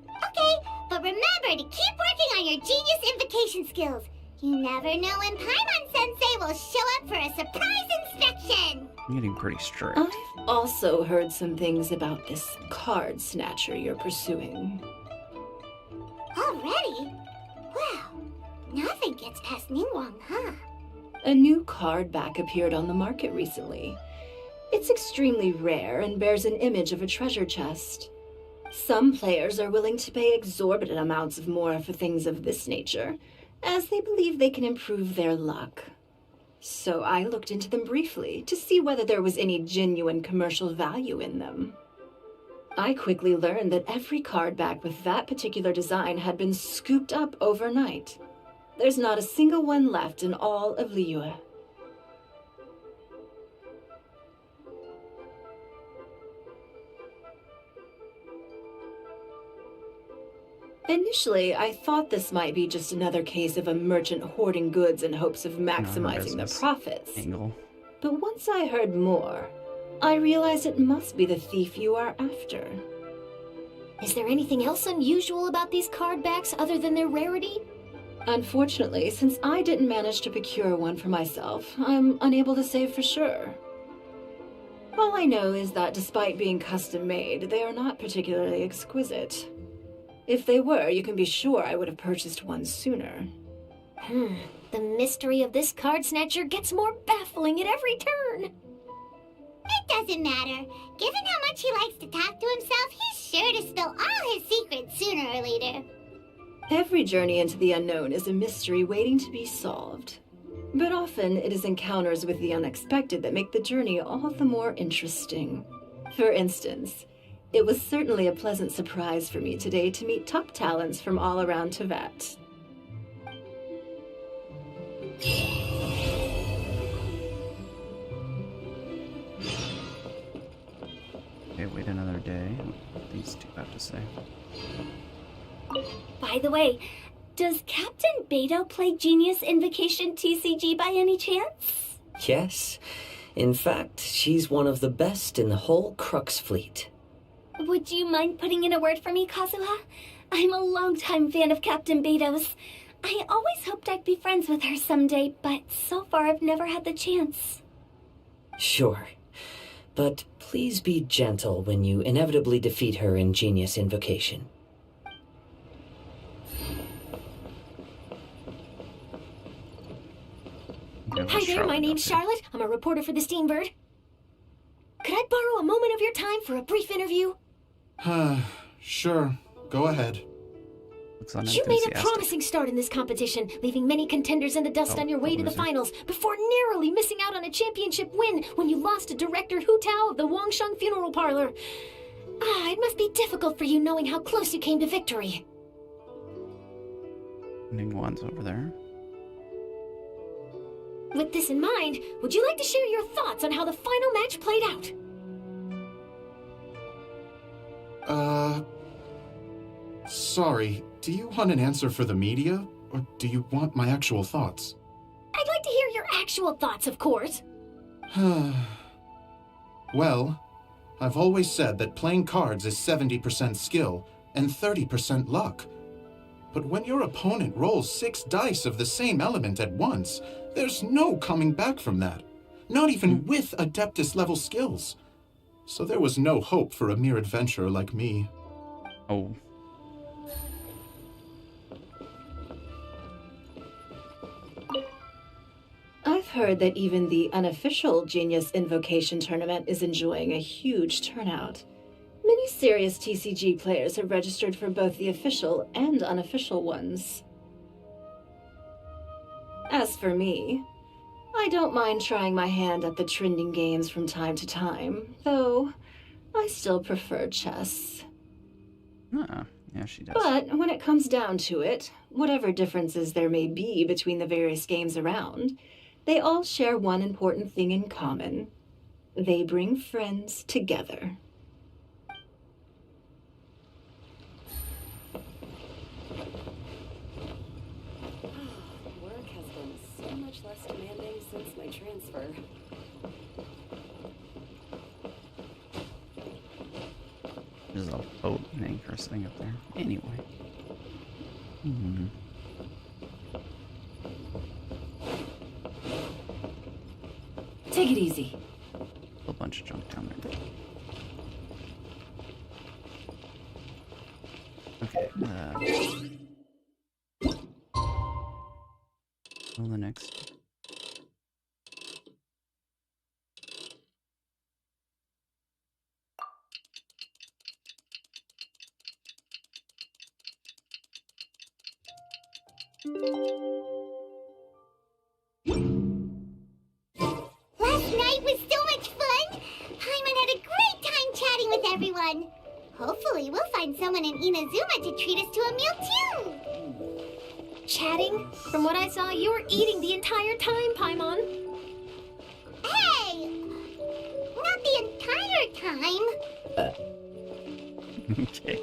Okay, but remember to keep working on your genius invocation skills. You never know when Paimon-sensei will show up for a surprise inspection. I'm getting pretty strict. I've also heard some things about this card snatcher you're pursuing. Already? Wow, nothing gets past Ningguang, huh? A new card back appeared on the market recently. It's extremely rare and bears an image of a treasure chest. Some players are willing to pay exorbitant amounts of more for things of this nature, as they believe they can improve their luck. So I looked into them briefly to see whether there was any genuine commercial value in them. I quickly learned that every card back with that particular design had been scooped up overnight. There's not a single one left in all of Liyue. Initially, I thought this might be just another case of a merchant hoarding goods in hopes of maximizing their profits. Angle. But once I heard more, I realized it must be the thief you are after. Is there anything else unusual about these card backs other than their rarity? Unfortunately, since I didn't manage to procure one for myself, I'm unable to say for sure. All I know is that despite being custom-made, they are not particularly exquisite. If they were, you can be sure I would have purchased one sooner. The mystery of this card snatcher gets more baffling at every turn. It doesn't matter. Given how much he likes to talk to himself, he's sure to spill all his secrets sooner or later. Every journey into the unknown is a mystery waiting to be solved. But often it is encounters with the unexpected that make the journey all the more interesting. For instance, it was certainly a pleasant surprise for me today to meet top talents from all around Teyvat. Okay, wait another day. What do these two have to say? By the way, does Captain Beto play Genius Invocation TCG by any chance? Yes. In fact, she's one of the best in the whole Crux fleet. Would you mind putting in a word for me, Kazuha? I'm a longtime fan of Captain Beto's. I always hoped I'd be friends with her someday, but so far I've never had the chance. Sure. But please be gentle when you inevitably defeat her in Genius Invocation. Okay, Hi there, my name's Charlotte. I'm a reporter for the Steambird. Could I borrow a moment of your time for a brief interview? Sure. Go ahead. You made a promising start in this competition, leaving many contenders in the dust on your way to the finals, before narrowly missing out on a championship win when you lost to Director Hu Tao of the Wangsheng Funeral Parlor. It must be difficult for you knowing how close you came to victory. Ningguang's over there. With this in mind, would you like to share your thoughts on how the final match played out? Sorry. Do you want an answer for the media, or do you want my actual thoughts? I'd like to hear your actual thoughts, of course. Well, I've always said that playing cards is 70% skill and 30% luck. But when your opponent rolls 6 dice of the same element at once, there's no coming back from that. Not even with Adeptus level skills. So there was no hope for a mere adventurer like me. Oh. I've heard that even the unofficial Genius Invocation Tournament is enjoying a huge turnout. Many serious TCG players have registered for both the official and unofficial ones. As for me, I don't mind trying my hand at the trending games from time to time, though I still prefer chess. Ah, yeah, she does. But when it comes down to it, whatever differences there may be between the various games around, they all share one important thing in common. They bring friends together. Work has been so much less demanding since my transfer. There's a boat and anchors thing up there. Anyway. Hmm. Take it easy. A bunch of junk down there. Okay. Well, the next. Last night was so much fun! Paimon had a great time chatting with everyone. Hopefully we'll find someone in Inazuma to treat us to a meal too. Chatting? From what I saw, you were eating the entire time, Paimon. Hey! Not the entire time. Okay.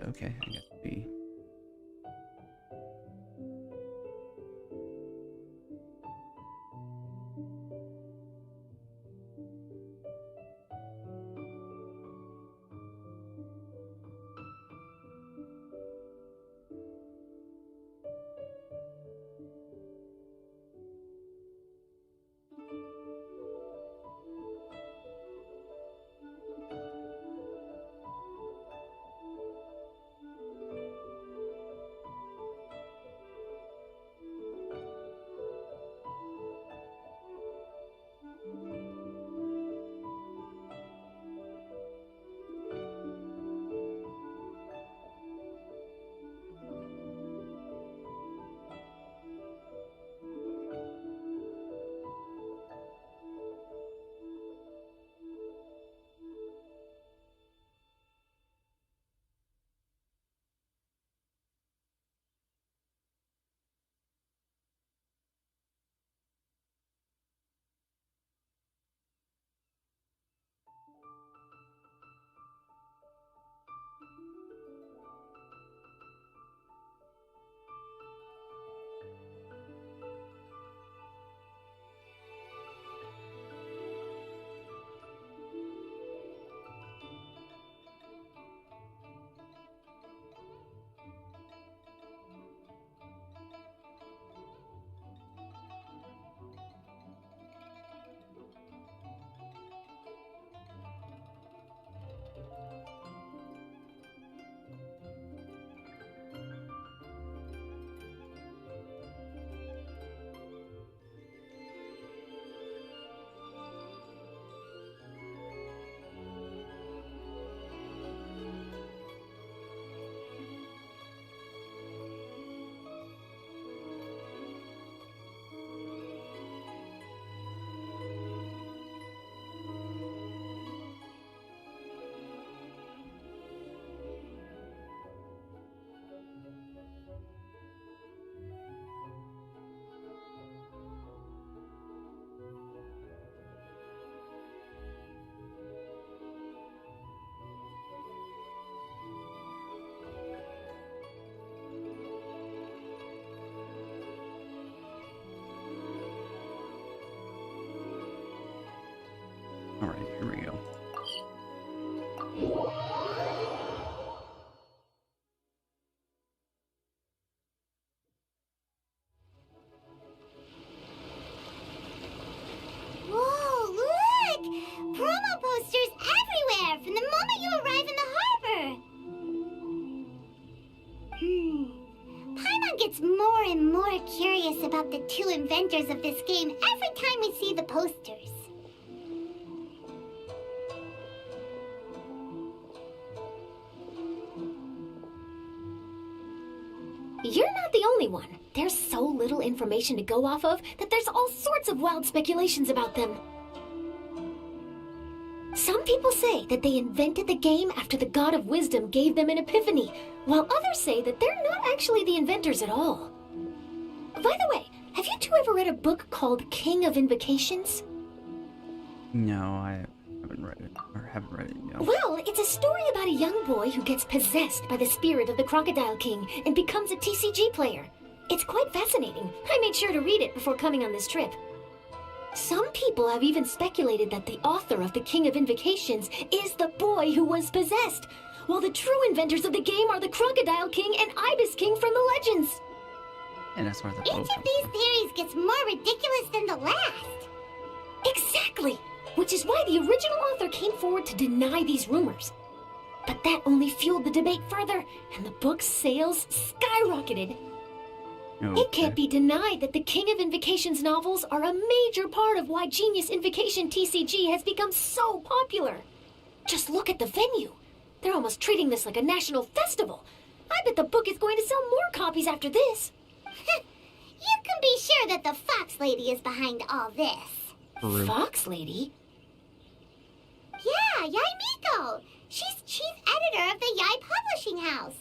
Okay, I guess we. All right, here we go. Whoa, look! Promo posters everywhere from the moment you arrive in the harbor. more curious about the two inventors of this game every time we see the posters. You're not the only one. There's so little information to go off of that there's all sorts of wild speculations about them. Some people say that they invented the game after the God of Wisdom gave them an epiphany, while others say that they're not actually the inventors at all. By the way, have you two ever read a book called King of Invocations? No, I haven't read it, or haven't read it yet. Well, it's a story about a young boy who gets possessed by the spirit of the Crocodile King and becomes a TCG player. It's quite fascinating. I made sure to read it before coming on this trip. Some people have even speculated that the author of the King of Invocations is the boy who was possessed, while the true inventors of the game are the Crocodile King and Ibis King from the legends. And that's where the Each of these theories gets more ridiculous than the last. Exactly! Which is why the original author came forward to deny these rumors. But that only fueled the debate further, and the book's sales skyrocketed. Okay. It can't be denied that the King of Invocations novels are a major part of why Genius Invocation TCG has become so popular. Just look at the venue. They're almost treating this like a national festival. I bet the book is going to sell more copies after this. You can be sure that the Fox Lady is behind all this. Fox Lady? Yeah, Yai Miko. She's chief editor of the Yai Publishing House.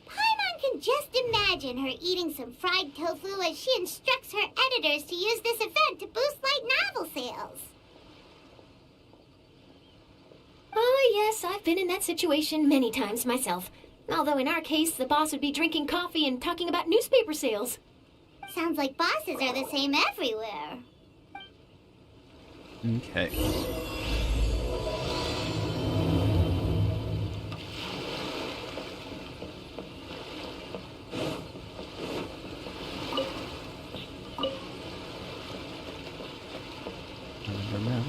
Paimon can just imagine her eating some fried tofu as she instructs her editors to use this event to boost light novel sales. Oh, yes, I've been in that situation many times myself. Although in our case, the boss would be drinking coffee and talking about newspaper sales. Sounds like bosses are the same everywhere. Okay. Where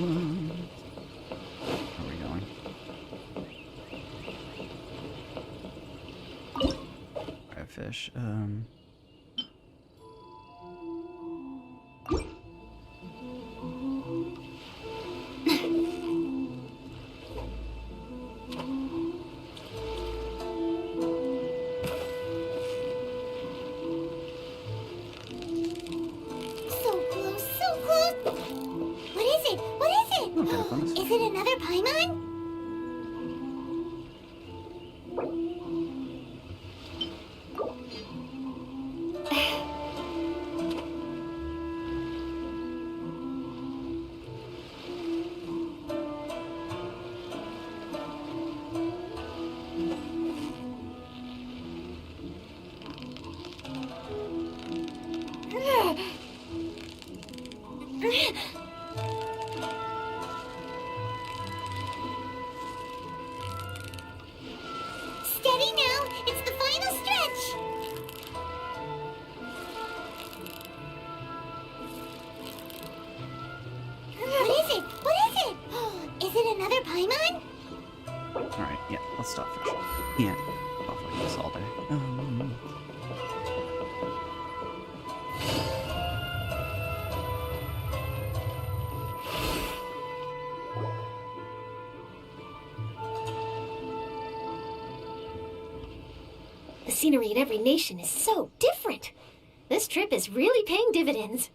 are we going? Alright, fish. Is it another Paimon? Steady now, it's the final stretch. What is it? What is it? Is it another Paimon? Alright, yeah, let's stop fishing. Can't off like this all day. The scenery in every nation is so different. This trip is really paying dividends.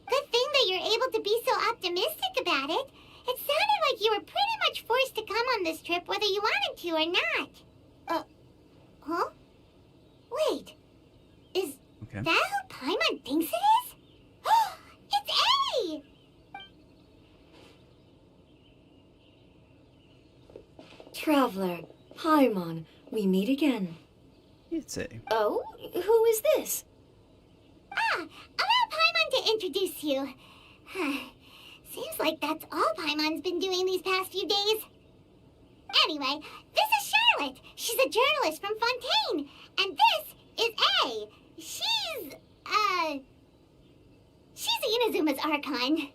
Good thing that you're able to be so optimistic about it. It sounded like you were pretty much forced to come on this trip whether you wanted to or not. Huh? Wait. Is that who Paimon thinks it is? It's A! Traveler, Paimon, we meet again. It's A. Oh? Who is this? Allow Paimon to introduce you. Seems like that's all Paimon's been doing these past few days. Anyway, this is Charlotte. She's a journalist from Fontaine. And this is A. She's Inazuma's Archon.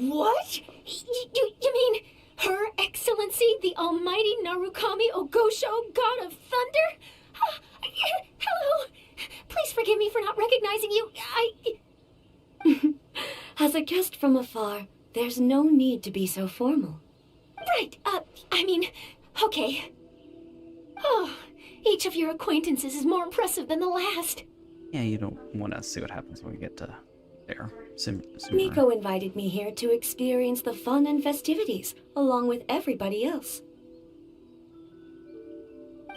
What? You mean Her Excellency, the Almighty Narukami Ogosho, God of Thunder? Hello. Forgive me for not recognizing you. As a guest from afar, there's no need to be so formal. Right, okay. Oh, each of your acquaintances is more impressive than the last. Yeah, you don't want to see what happens when we get to there. Miko invited me here to experience the fun and festivities, along with everybody else.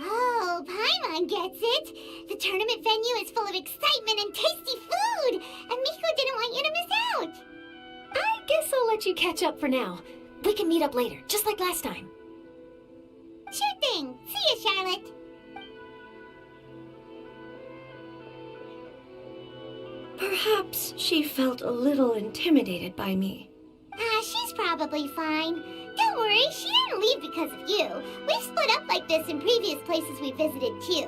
Oh, Paimon gets it. The tournament venue is full of excitement and tasty food, and Miko didn't want you to miss out. I guess I'll let you catch up for now. We can meet up later, just like last time. Sure thing. See you, Charlotte. Perhaps she felt a little intimidated by me. She's probably fine. Don't worry, she didn't leave because of you. We've split up like this in previous places we visited, too.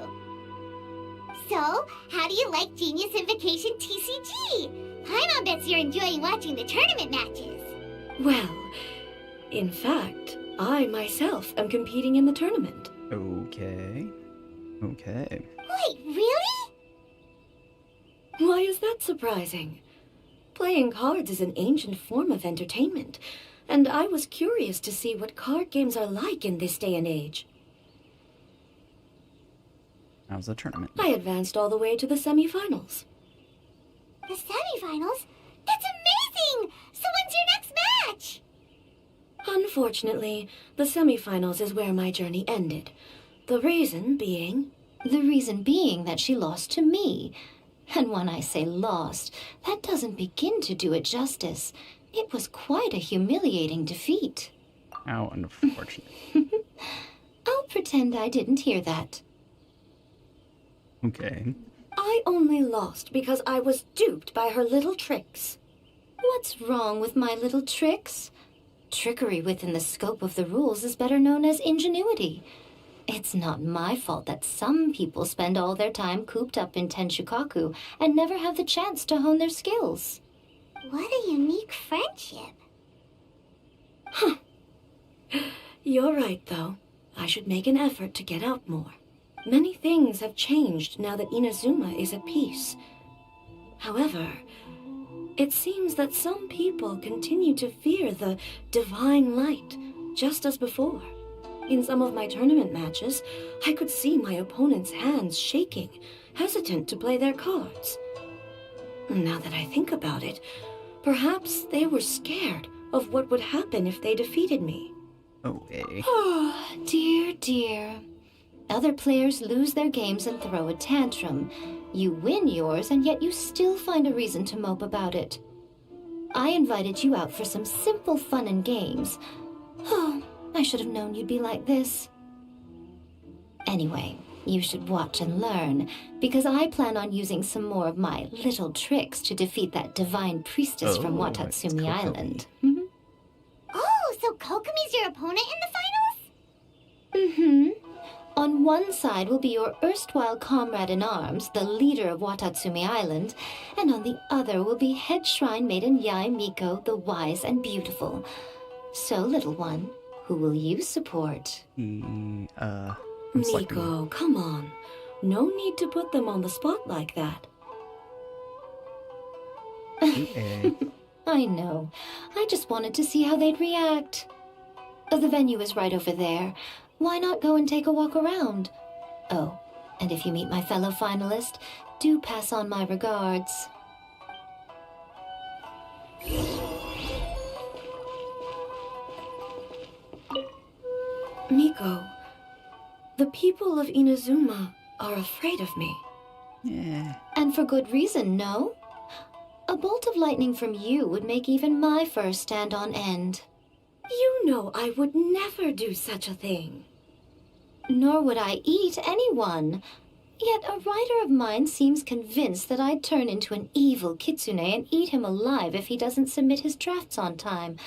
So, how do you like Genius Invocation TCG? Paimon bets you're enjoying watching the tournament matches. Well, in fact, I myself am competing in the tournament. Okay. Wait, really? Why is that surprising? Playing cards is an ancient form of entertainment, and I was curious to see what card games are like in this day and age. How's the tournament? I advanced all the way to the semifinals. The semifinals? That's amazing! So when's your next match? Unfortunately, the semifinals is where my journey ended. The reason being that she lost to me. And when I say lost, that doesn't begin to do it justice. It was quite a humiliating defeat. How unfortunate. I'll pretend I didn't hear that. Okay. I only lost because I was duped by her little tricks. What's wrong with my little tricks? Trickery within the scope of the rules is better known as ingenuity. It's not my fault that some people spend all their time cooped up in Tenshukaku and never have the chance to hone their skills. What a unique friendship. Huh. You're right, though. I should make an effort to get out more. Many things have changed now that Inazuma is at peace. However, it seems that some people continue to fear the divine light, just as before. In some of my tournament matches, I could see my opponent's hands shaking, hesitant to play their cards. Now that I think about it, perhaps they were scared of what would happen if they defeated me. Okay. Oh, dear. Other players lose their games and throw a tantrum. You win yours, and yet you still find a reason to mope about it. I invited you out for some simple fun and games. Oh, I should have known you'd be like this. Anyway, you should watch and learn, because I plan on using some more of my little tricks to defeat that divine priestess from Watatsumi Island. Mm-hmm. Oh, so Kokomi's your opponent in the finals? Mm-hmm. On one side will be your erstwhile comrade-in-arms, the leader of Watatsumi Island, and on the other will be head shrine maiden Yae Miko, the wise and beautiful. So, little one, who will you support? Miko, come on. No need to put them on the spot like that. I know. I just wanted to see how they'd react. The venue is right over there. Why not go and take a walk around? Oh, and if you meet my fellow finalist, do pass on my regards. Miko, the people of Inazuma are afraid of me. Yeah. And for good reason, no? A bolt of lightning from you would make even my fur stand on end. You know I would never do such a thing. Nor would I eat anyone. Yet a writer of mine seems convinced that I'd turn into an evil kitsune and eat him alive if he doesn't submit his drafts on time.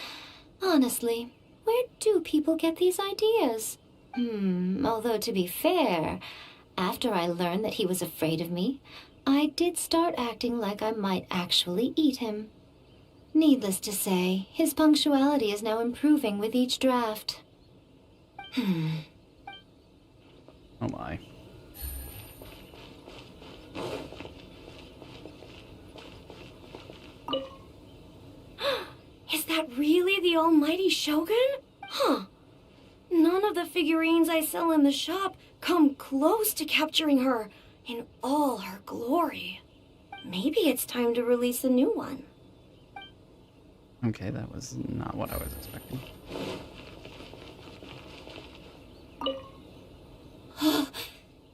Honestly, where do people get these ideas? Although to be fair, after I learned that he was afraid of me, I did start acting like I might actually eat him. Needless to say, his punctuality is now improving with each draft. Oh my. that really the almighty Shogun? Huh. None of the figurines I sell in the shop come close to capturing her in all her glory. Maybe it's time to release a new one. Okay, that was not what I was expecting.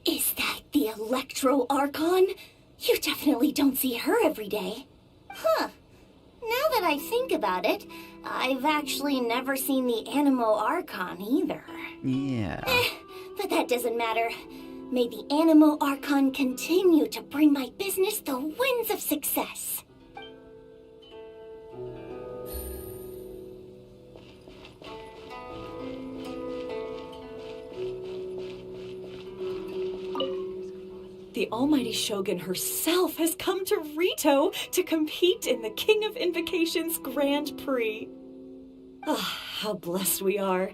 Is that the Electro Archon? You definitely don't see her every day. Huh. Now that I think about it, I've actually never seen the Animo Archon either. Yeah. But that doesn't matter. May the Animo Archon continue to bring my business the winds of success. The almighty Shogun herself has come to Rito to compete in the King of Invocation's Grand Prix. Ah, how blessed we are.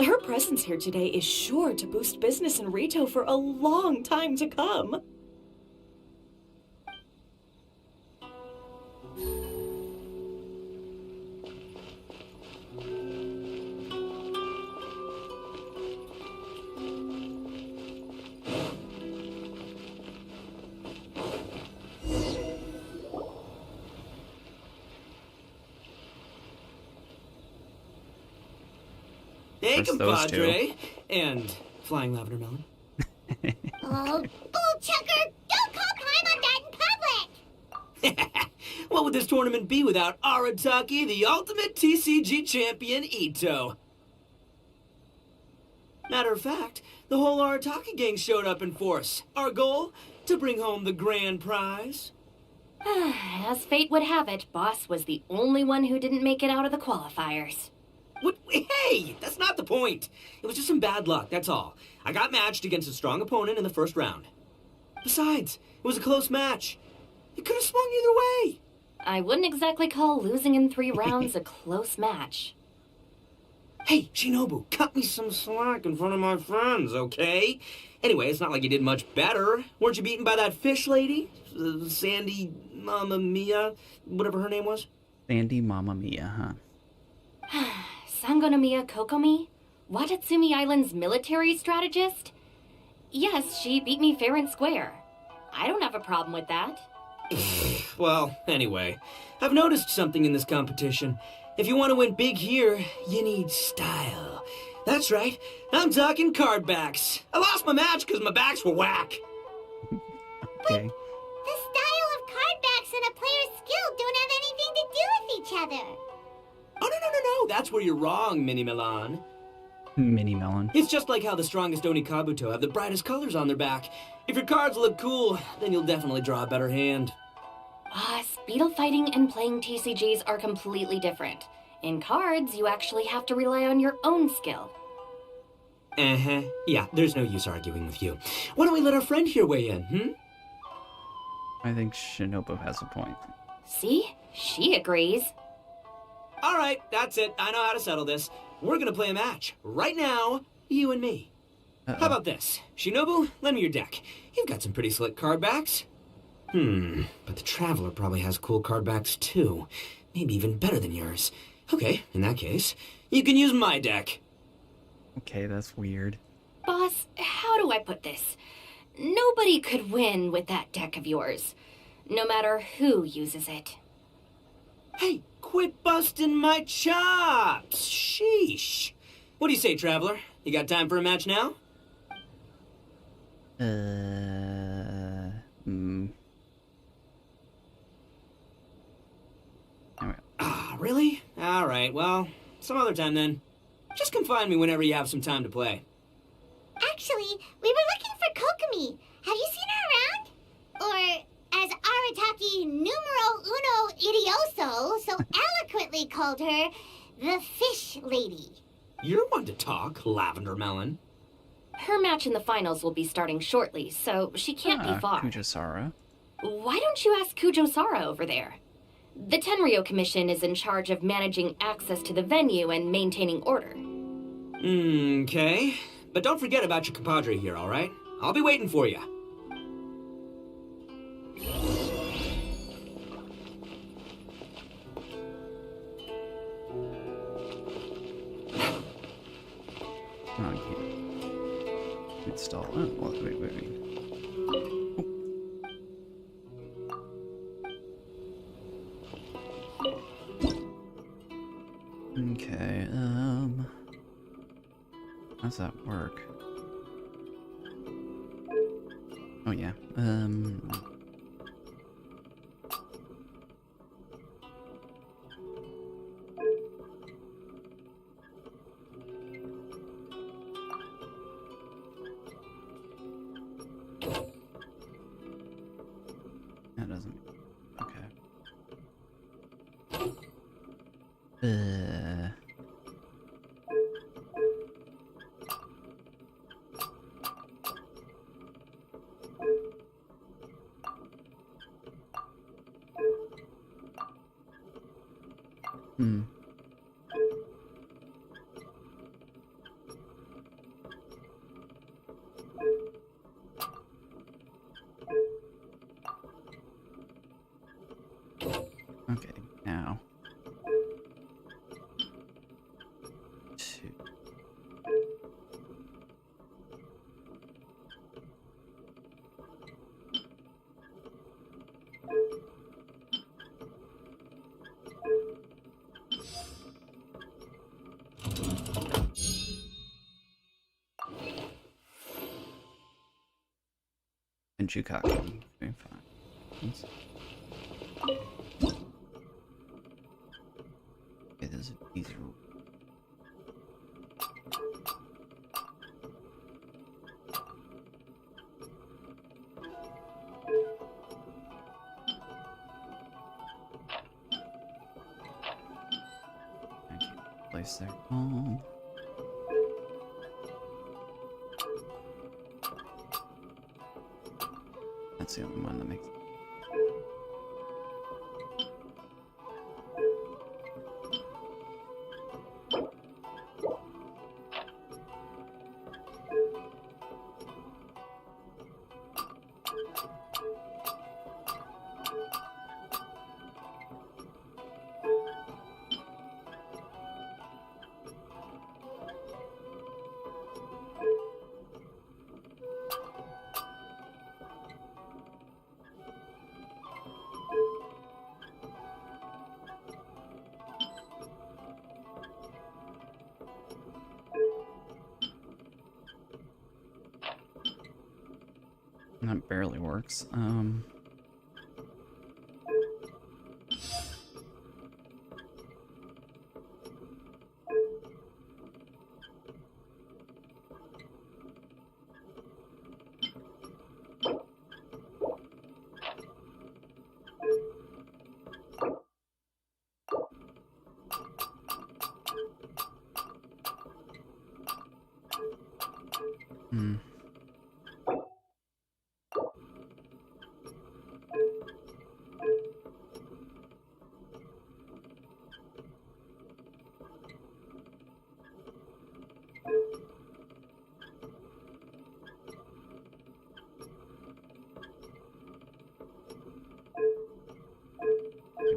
Her presence here today is sure to boost business in Rito for a long time to come. Hey, First those compadre. And Flying Lavender Melon. Oh, bullchucker! Don't call Paimon that in public! What would this tournament be without Arataki, the ultimate TCG champion, Ito? Matter of fact, the whole Arataki gang showed up in force. Our goal? To bring home the grand prize. As fate would have it, Boss was the only one who didn't make it out of the qualifiers. What? Hey, that's not the point. It was just some bad luck, that's all. I got matched against a strong opponent in the first round. Besides, it was a close match. It could have swung either way. I wouldn't exactly call losing in 3 rounds a close match. Hey, Shinobu, cut me some slack in front of my friends, okay? Anyway, it's not like you did much better. Weren't you beaten by that fish lady? Sandy Mamma Mia, whatever her name was? Sandy Mamma Mia, huh? Sangonomiya Kokomi? Watatsumi Island's military strategist? Yes, she beat me fair and square. I don't have a problem with that. Well, anyway, I've noticed something in this competition. If you want to win big here, you need style. That's right, I'm talking card backs. I lost my match because my backs were whack. Okay. The style of card backs and a player's skill don't have anything to do with each other. Oh, no, that's where you're wrong, Mini Milan. Mini Melon. It's just like how the strongest Oni Kabuto have the brightest colors on their back. If your cards look cool, then you'll definitely draw a better hand. Speedle fighting and playing TCGs are completely different. In cards, you actually have to rely on your own skill. Uh-huh. Yeah, there's no use arguing with you. Why don't we let our friend here weigh in, I think Shinobu has a point. See? She agrees. All right, that's it. I know how to settle this. We're gonna play a match. Right now, you and me. How about this? Shinobu, lend me your deck. You've got some pretty slick card backs. But the Traveler probably has cool card backs too. Maybe even better than yours. Okay, in that case, you can use my deck. Okay, that's weird. Boss, how do I put this? Nobody could win with that deck of yours, no matter who uses it. Hey, quit busting my chops! Sheesh. What do you say, Traveler? You got time for a match now? Really? Alright, well, some other time then. Just come find me whenever you have some time to play. Actually, we were looking for Kokomi. Have you seen her around? Or, as Arataki numero uno idioso so eloquently called her, the Fish Lady. You're one to talk, Lavender Melon. Her match in the finals will be starting shortly, so she can't be far. Kujosara. Why don't you ask Kujosara over there? The Tenryo Commission is in charge of managing access to the venue and maintaining order. Okay. But don't forget about your compadre here, all right? I'll be waiting for you. install. Oh, wait. Okay, how's that work? Oh yeah, that doesn't, okay. Hmm. Okay, now. Two. And Chukaki. Very fine. Okay, these are. I can't place their home. That's the only one that makes. That barely works. Hmm.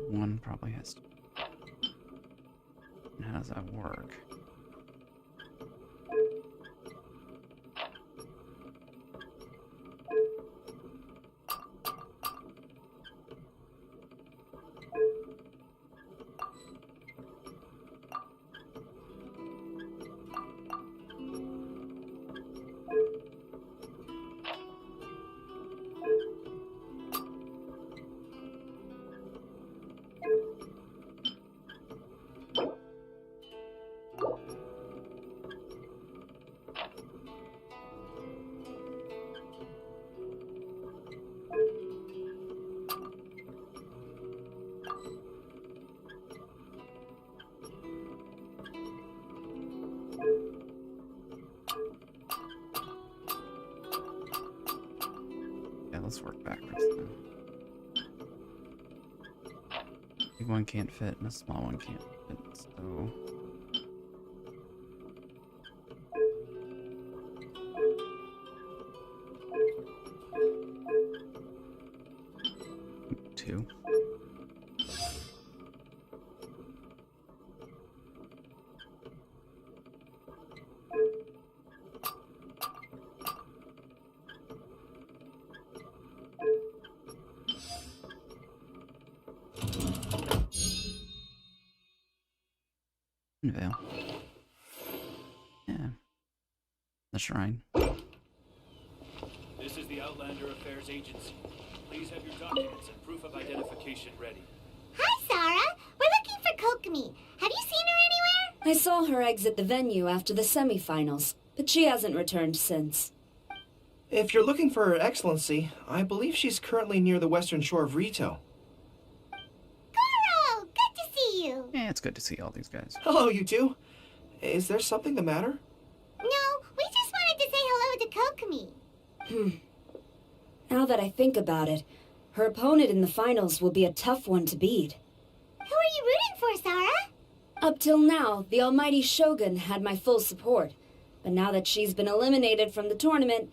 One probably has to. And how does that work? Let's work backwards then. Big one can't fit and a small one can't fit, so... Two. Veil. Yeah. The shrine. This is the Outlander Affairs Agency. Please have your documents and proof of identification ready. Hi, Sarah. We're looking for Kokomi. Have you seen her anywhere? I saw her exit the venue after the semifinals, but she hasn't returned since. If you're looking for Her Excellency, I believe she's currently near the western shore of Rito. Goro! Good to see you! Yeah, it's good to see all these guys. Hello, you two. Is there something the matter? No, we just wanted to say hello to Kokomi. Now that I think about it, her opponent in the finals will be a tough one to beat. Who are you rooting for, Sarah? Up till now, the almighty Shogun had my full support. But now that she's been eliminated from the tournament,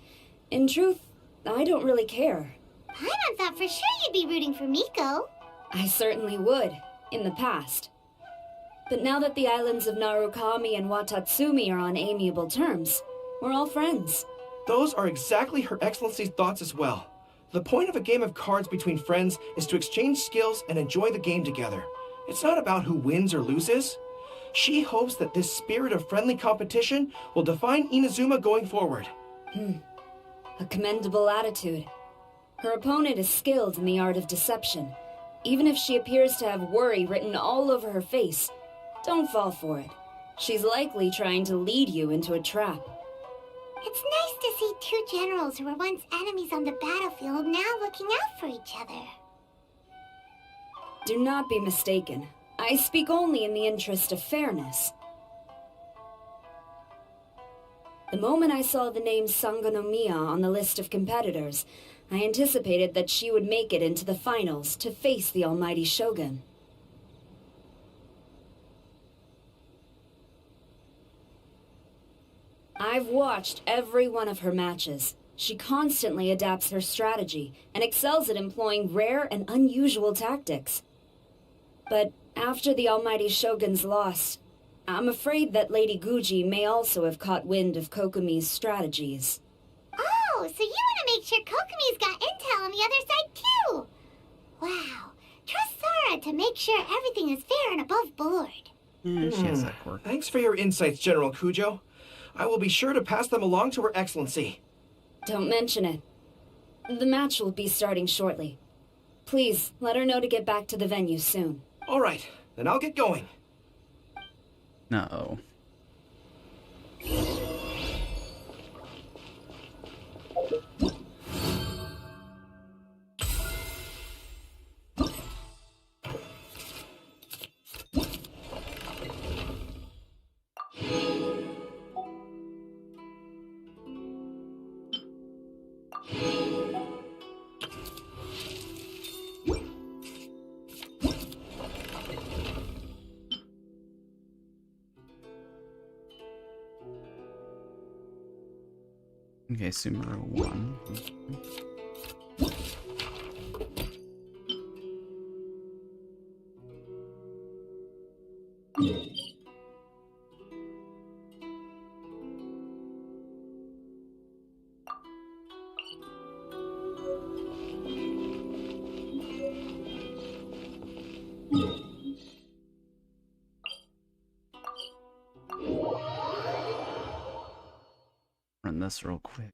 in truth, I don't really care. Paimon thought for sure you'd be rooting for Miko. I certainly would, in the past. But now that the islands of Narukami and Watatsumi are on amiable terms, we're all friends. Those are exactly Her Excellency's thoughts as well. The point of a game of cards between friends is to exchange skills and enjoy the game together. It's not about who wins or loses. She hopes that this spirit of friendly competition will define Inazuma going forward. A commendable attitude. Her opponent is skilled in the art of deception. Even if she appears to have worry written all over her face, don't fall for it. She's likely trying to lead you into a trap. It's nice to see two generals who were once enemies on the battlefield now looking out for each other. Do not be mistaken. I speak only in the interest of fairness. The moment I saw the name Sangonomiya on the list of competitors, I anticipated that she would make it into the finals to face the almighty Shogun. I've watched every one of her matches. She constantly adapts her strategy and excels at employing rare and unusual tactics. But after the almighty Shogun's loss, I'm afraid that Lady Guji may also have caught wind of Kokomi's strategies. Oh, so you want to make sure Kokomi's got intel on the other side too? Wow. Trust Sarah to make sure everything is fair and above board. She has that quirk. Thanks for your insights, General Kujo. I will be sure to pass them along to Her Excellency. Don't mention it. The match will be starting shortly. Please, let her know to get back to the venue soon. All right, then I'll get going. No. Okay, Sumeru 1. Run this real quick.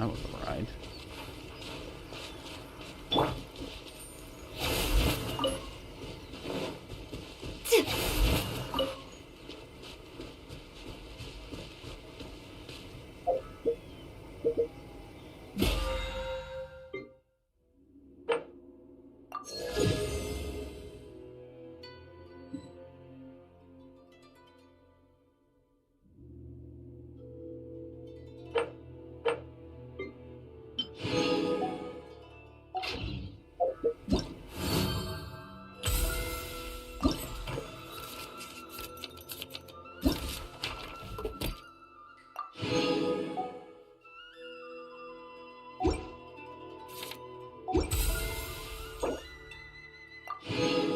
that was a ride.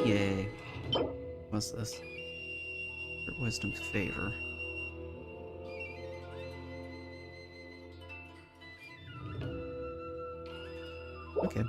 Yay. What's this? For wisdom's favor. Okay.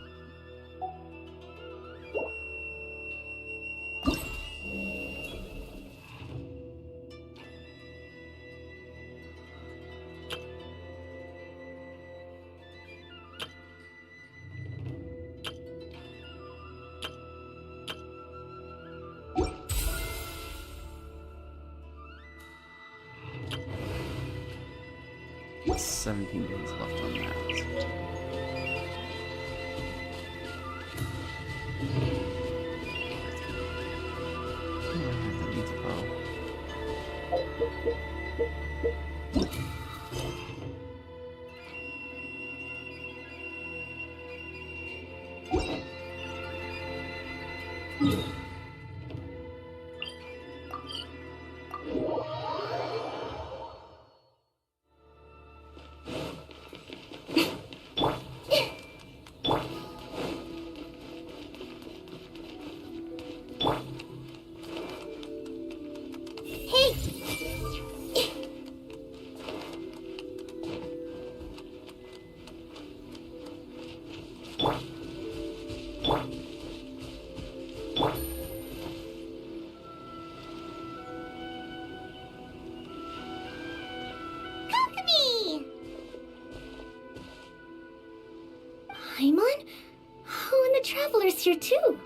It's 17 days left on that. That needs a bow. Paimon? Oh, and the Traveler's here too.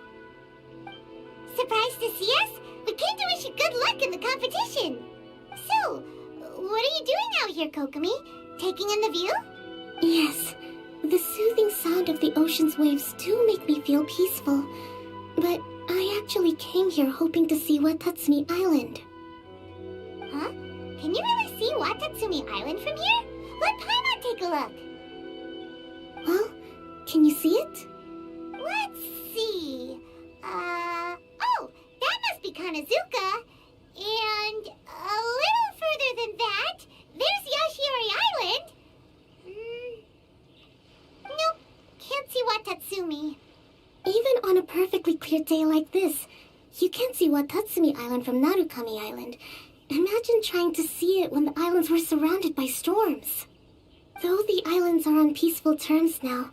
Surprised to see us? We came to wish you good luck in the competition. So, what are you doing out here, Kokomi? Taking in the view? Yes. The soothing sound of the ocean's waves do make me feel peaceful. But I actually came here hoping to see Watatsumi Island. Huh? Can you really see Watatsumi Island from here? Let Paimon take a look. Well, can you see it? Let's see. Oh, that must be Kanazuka. And a little further than that, there's Yashiori Island. Nope, can't see Watatsumi. Even on a perfectly clear day like this, you can't see Watatsumi Island from Narukami Island. Imagine trying to see it when the islands were surrounded by storms. Though the islands are on peaceful terms now,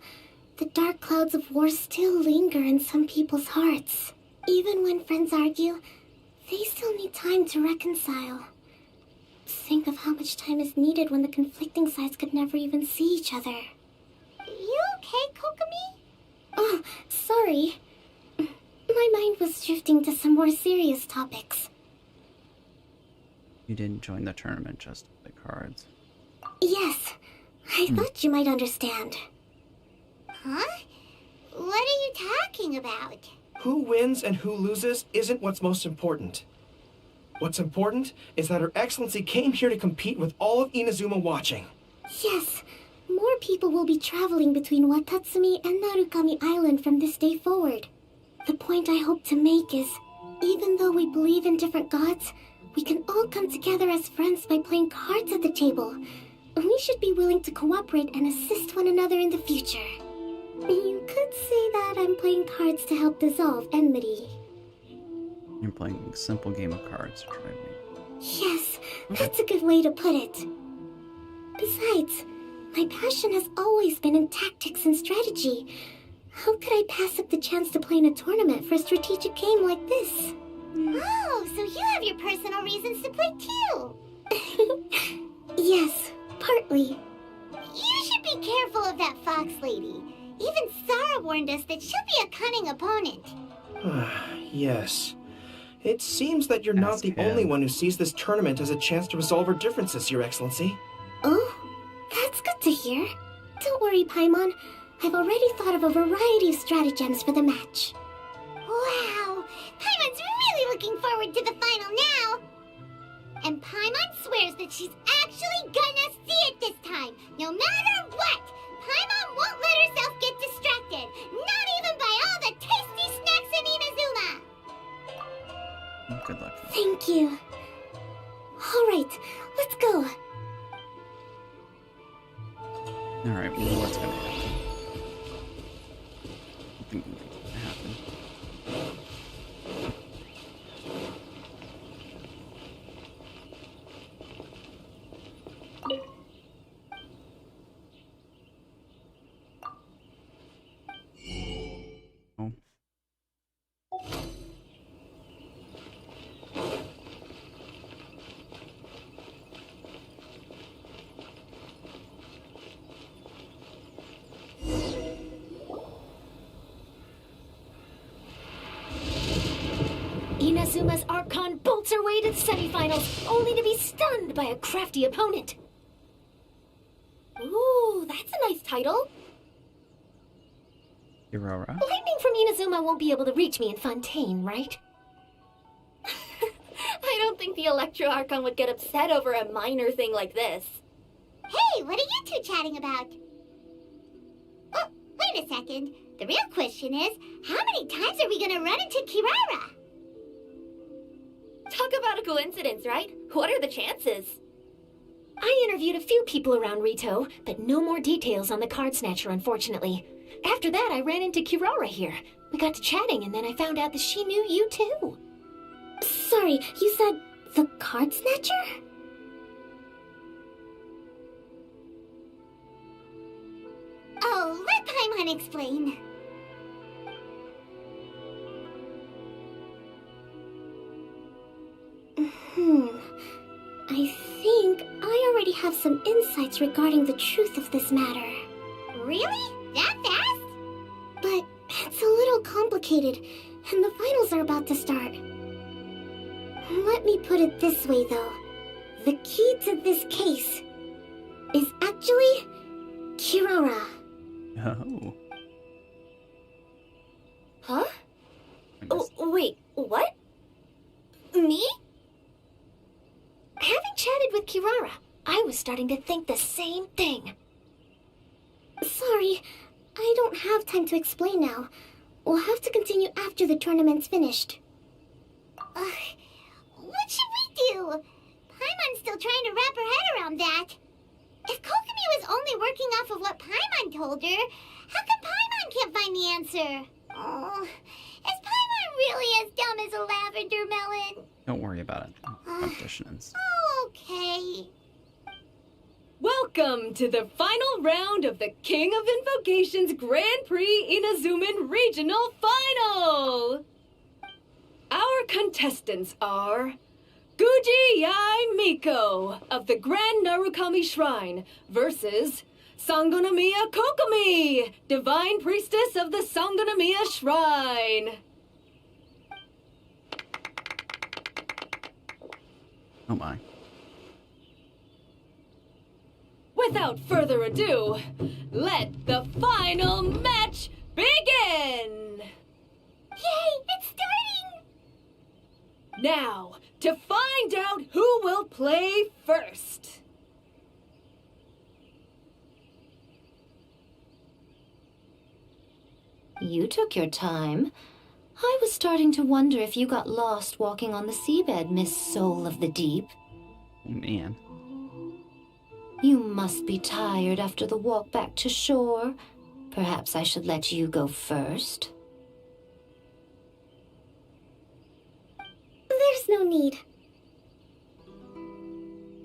the dark clouds of war still linger in some people's hearts. Even when friends argue, they still need time to reconcile. Think of how much time is needed when the conflicting sides could never even see each other. You okay, Kokomi? Oh, sorry. My mind was drifting to some more serious topics. You didn't join the tournament just to play cards. Yes, I thought you might understand. Huh? What are you talking about? Who wins and who loses isn't what's most important. What's important is that Her Excellency came here to compete with all of Inazuma watching. Yes, more people will be traveling between Watatsumi and Narukami Island from this day forward. The point I hope to make is, even though we believe in different gods, we can all come together as friends by playing cards at the table. We should be willing to cooperate and assist one another in the future. You could say that I'm playing cards to help dissolve enmity. You're playing a simple game of cards to try me. Yes, that's a good way to put it. Besides, my passion has always been in tactics and strategy. How could I pass up the chance to play in a tournament for a strategic game like this? Oh, so you have your personal reasons to play too. Yes, partly. You should be careful of that fox lady. Even Sarah warned us that she'll be a cunning opponent. Yes. It seems that you're not the only one who sees this tournament as a chance to resolve our differences, Your Excellency. Oh, that's good to hear. Don't worry, Paimon. I've already thought of a variety of stratagems for the match. Wow! Paimon's really looking forward to the final now! And Paimon swears that she's actually gonna see it this time, no matter what! Paimon won't let herself get distracted, not even by all the tasty snacks in Inazuma! Good luck. Thank you. All right, let's go. All right, well, what's gonna happen? I think what's gonna happen. Oh. Inazuma's Archon bolts her way to the semifinals, only to be stunned by a crafty opponent. Ooh, that's a nice title. Aurora. Lightning from Inazuma won't be able to reach me in Fontaine, right? I don't think the Electro Archon would get upset over a minor thing like this. Hey, what are you two chatting about? Oh, wait a second. The real question is, how many times are we gonna run into Kirara? Talk about a coincidence, right? What are the chances? I interviewed a few people around Rito, but no more details on the card snatcher, unfortunately. After that, I ran into Kirara here. We got to chatting, and then I found out that she knew you too. Sorry, you said the card snatcher? Oh, let Paimon explain. I think I already have some insights regarding the truth of this matter. Really? That fast? But it's a little complicated, and the finals are about to start. Let me put it this way, though. The key to this case is actually Kirara. Oh. Huh? Oh, wait, what? Me? Having chatted with Kirara, I was starting to think the same thing. Sorry, I don't have time to explain now. We'll have to continue after the tournament's finished. What should we do? Paimon's still trying to wrap her head around that. If Kokomi was only working off of what Paimon told her, how come Paimon can't find the answer? Oh, is Paimon really as dumb as a lavender melon? Don't worry about it. Competition ends. Oh, okay. Welcome to the final round of the King of Invocations Grand Prix Inazuman Regional Final! Our contestants are Guji Yai Miko of the Grand Narukami Shrine versus Sangonomiya Kokomi, Divine Priestess of the Sangonomiya Shrine. Oh my. Without further ado, let the final match begin! Yay, it's starting! Now, to find out who will play first. You took your time. I was starting to wonder if you got lost walking on the seabed, Miss Soul of the Deep. Oh, man. You must be tired after the walk back to shore. Perhaps I should let you go first. There's no need.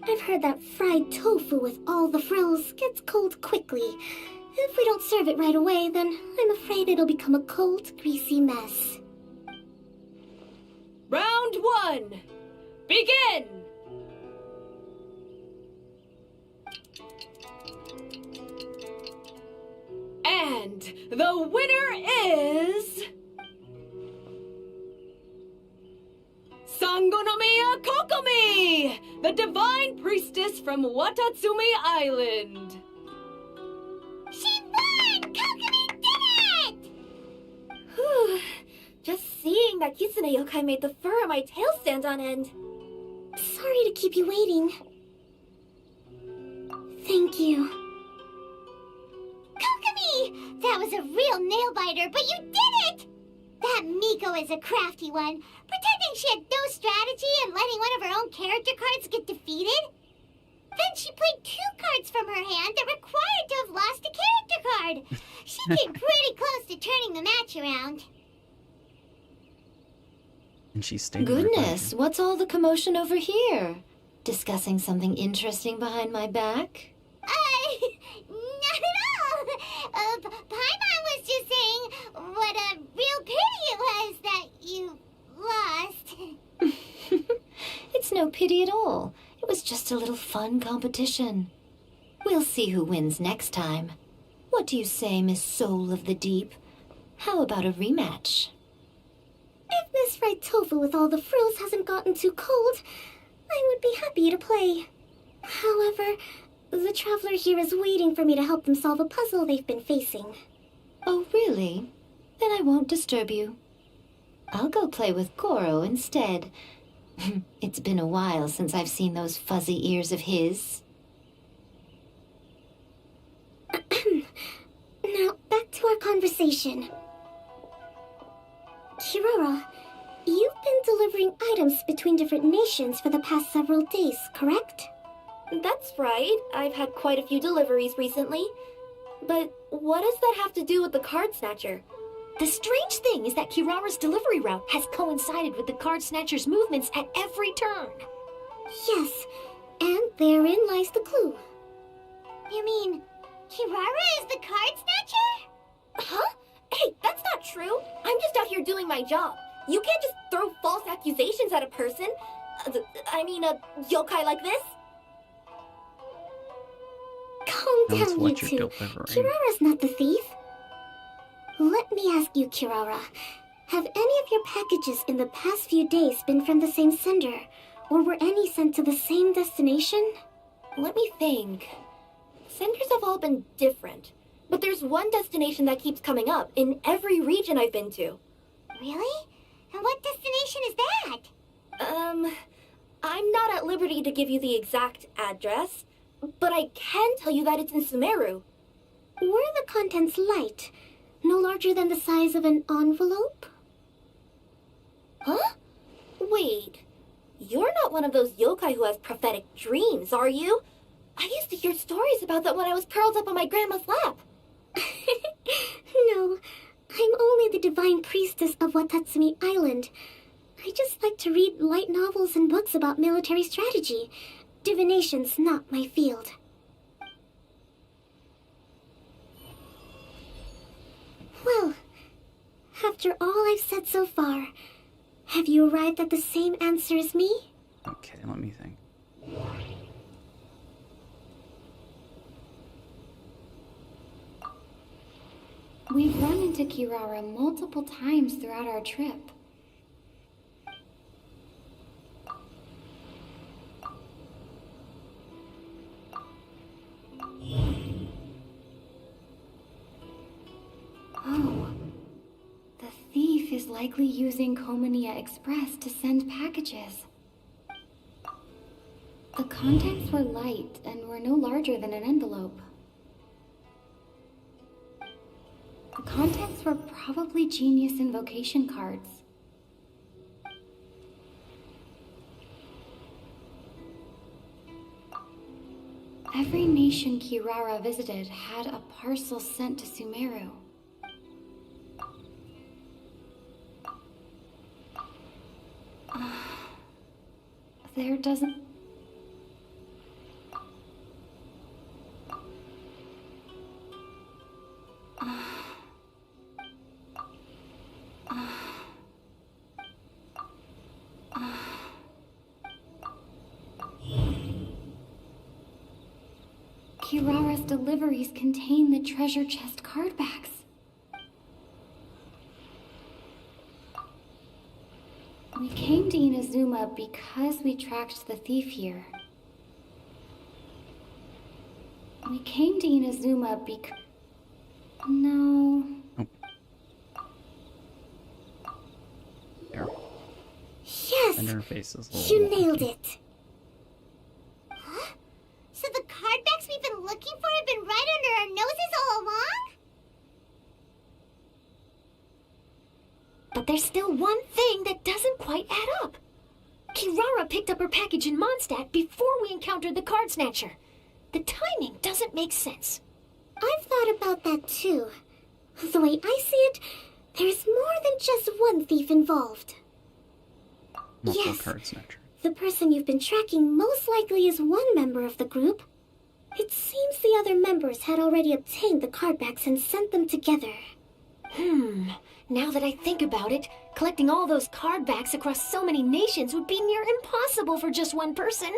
I've heard that fried tofu with all the frills gets cold quickly. If we don't serve it right away, then I'm afraid it'll become a cold, greasy mess. Round one, begin! the winner is... Sangonomiya Kokomi, the divine priestess from Watatsumi Island. She won! Kokomi did it! Whew. Just seeing that Kitsune yokai made the fur on my tail stand on end. Sorry to keep you waiting. Thank you. Kokomi! That was a real nail-biter, but you did it! That Miko is a crafty one, pretending she had no strategy and letting one of her own character cards get defeated. Then she played 2 cards from her hand that required to have lost a character card. She came pretty close to turning the match around. And she's staying. Goodness, what's all the commotion over here? Discussing something interesting behind my back? Not at all. Paimon was just saying what a real pity it was that you lost. It's no pity at all. It was just a little fun competition. We'll see who wins next time. What do you say, Miss Soul of the Deep? How about a rematch? If Miss Fried Tofu with all the frills hasn't gotten too cold, I would be happy to play. However, the traveler here is waiting for me to help them solve a puzzle they've been facing. Oh, really? Then I won't disturb you. I'll go play with Goro instead. It's been a while since I've seen those fuzzy ears of his. Now, back to our conversation. Kirara, you've been delivering items between different nations for the past several days, correct? That's right. I've had quite a few deliveries recently. But what does that have to do with the card snatcher? The strange thing is that Kirara's delivery route has coincided with the card snatcher's movements at every turn. Yes, and therein lies the clue. You mean, Kirara is the card snatcher? Huh? Hey, that's not true. I'm just out here doing my job. You can't just throw false accusations at a person. A yokai like this. Calm down, you two. Kirara's not the thief. Let me ask you, Kirara. Have any of your packages in the past few days been from the same sender? Or were any sent to the same destination? Let me think. Senders have all been different. But there's one destination that keeps coming up in every region I've been to. Really? And what destination is that? I'm not at liberty to give you the exact address, but I can tell you that it's in Sumeru. Were the contents light? No larger than the size of an envelope? Huh? Wait. You're not one of those yokai who has prophetic dreams, are you? I used to hear stories about that when I was curled up on my grandma's lap. No, I'm only the divine priestess of Watatsumi Island. I just like to read light novels and books about military strategy. Divination's not my field. Well, after all I've said so far, have you arrived at the same answer as me? Okay, let me think. We've run into Kirara multiple times throughout our trip. Oh, the thief is likely using Komania Express to send packages. The contents were light and were no larger than an envelope. The contents were probably Genius Invocation cards. Every nation Kirara visited had a parcel sent to Sumeru. There doesn't... Kirara's deliveries contain the treasure chest card backs. We came to Inazuma because we tracked the thief here. We came to Inazuma because... No... There. Yes! And her face is a little You wonky. nailed it. Huh? So the cardbacks we've been looking for have been right under our noses all along? But there's still one thing that doesn't quite add up. Kirara picked up her package in Mondstadt before we encountered the card snatcher. The timing doesn't make sense. I've thought about that too. The way I see it, there's more than just one thief involved. Multiple Yes. card snatcher. The person you've been tracking most likely is one member of the group. It seems the other members had already obtained the cardbacks and sent them together. Now that I think about it, collecting all those cardbacks across so many nations would be near impossible for just one person.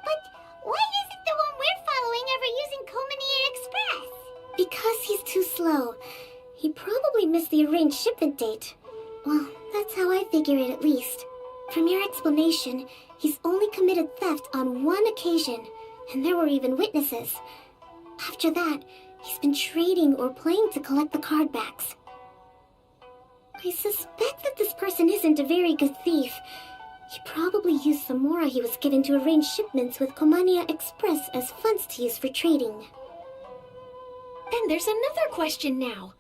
But why isn't the one we're following ever using Komania Express? Because he's too slow. He probably missed the arranged shipment date. Well, that's how I figure it at least. From your explanation, he's only committed theft on one occasion, and there were even witnesses. After that, he's been trading or playing to collect the cardbacks. I suspect that this person isn't a very good thief. He probably used the mora he was given to arrange shipments with Komania Express as funds to use for trading. Then there's another question now.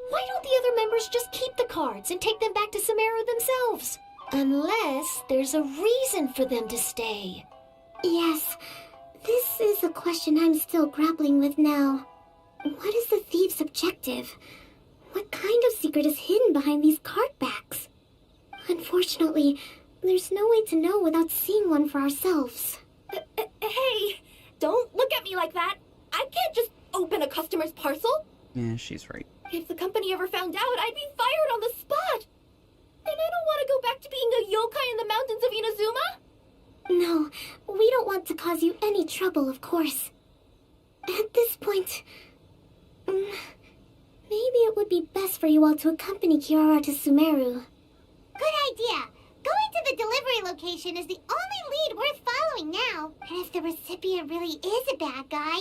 Why don't the other members just keep the cards and take them back to Sumeru themselves? Unless there's a reason for them to stay. Yes, this is a question I'm still grappling with now. What is the thief's objective? What kind of secret is hidden behind these cardbacks? Unfortunately, there's no way to know without seeing one for ourselves. Hey, don't look at me like that. I can't just open a customer's parcel. Yeah, she's right. If the company ever found out, I'd be fired on the spot. And I don't want to go back to being a yokai in the mountains of Inazuma. No, we don't want to cause you any trouble, of course. At this point, maybe it would be best for you all to accompany Kirara to Sumeru. Good idea. Going to the delivery location is the only lead worth following now. And if the recipient really is a bad guy,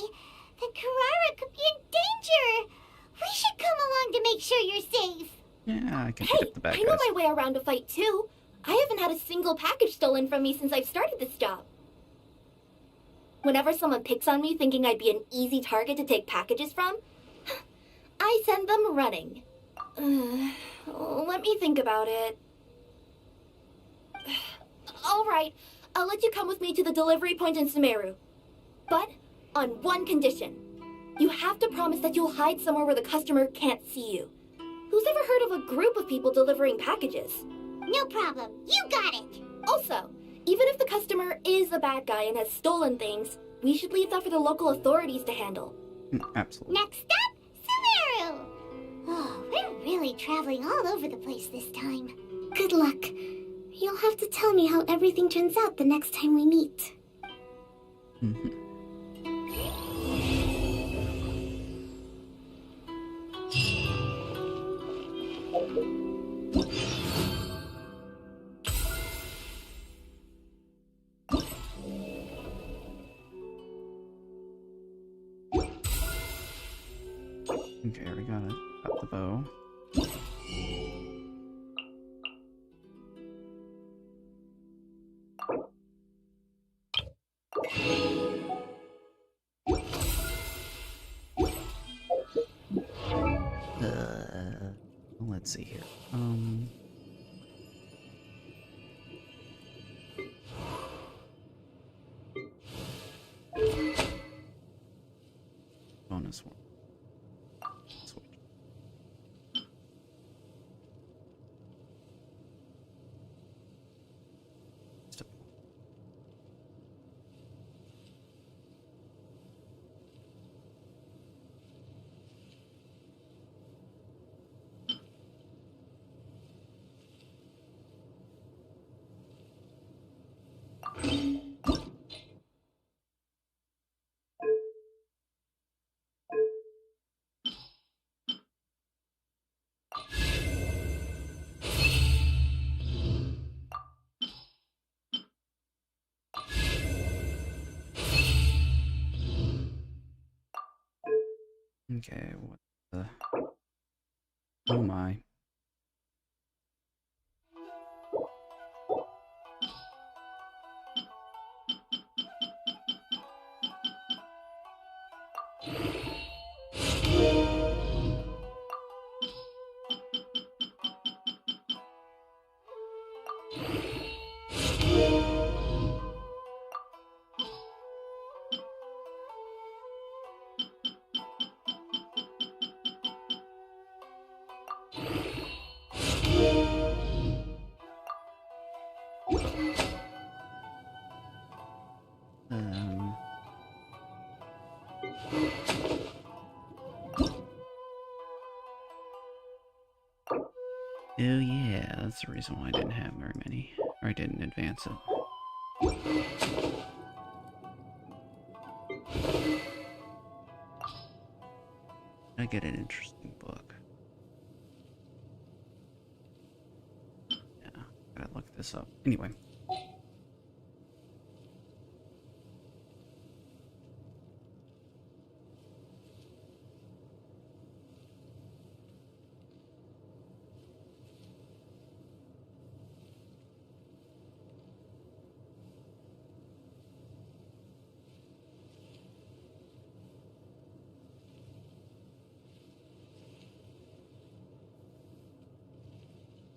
then Kirara could be in danger. We should come along to make sure you're safe. Yeah, I can Hey, pick up the bad I know guys. my way around a fight too. I haven't had a single package stolen from me since I've started this job. Whenever someone picks on me thinking I'd be an easy target to take packages from, I send them running. Let me think about it. All right, I'll let you come with me to the delivery point in Sumeru. But on one condition. You have to promise that you'll hide somewhere where the customer can't see you. Who's ever heard of a group of people delivering packages? No problem. You got it. Also, even if the customer is a bad guy and has stolen things, we should leave that for the local authorities to handle. Absolutely. Next up, Sumeru! Oh, we're really traveling all over the place this time. Good luck. You'll have to tell me how everything turns out the next time we meet. Okay, we got it. Got the bow. Let's see here. Bonus one. Switch. Step. Okay, what the... Oh my. Oh yeah, that's the reason why I didn't have very many. Or I didn't advance it. I get an interesting book. Yeah, gotta look this up. Anyway.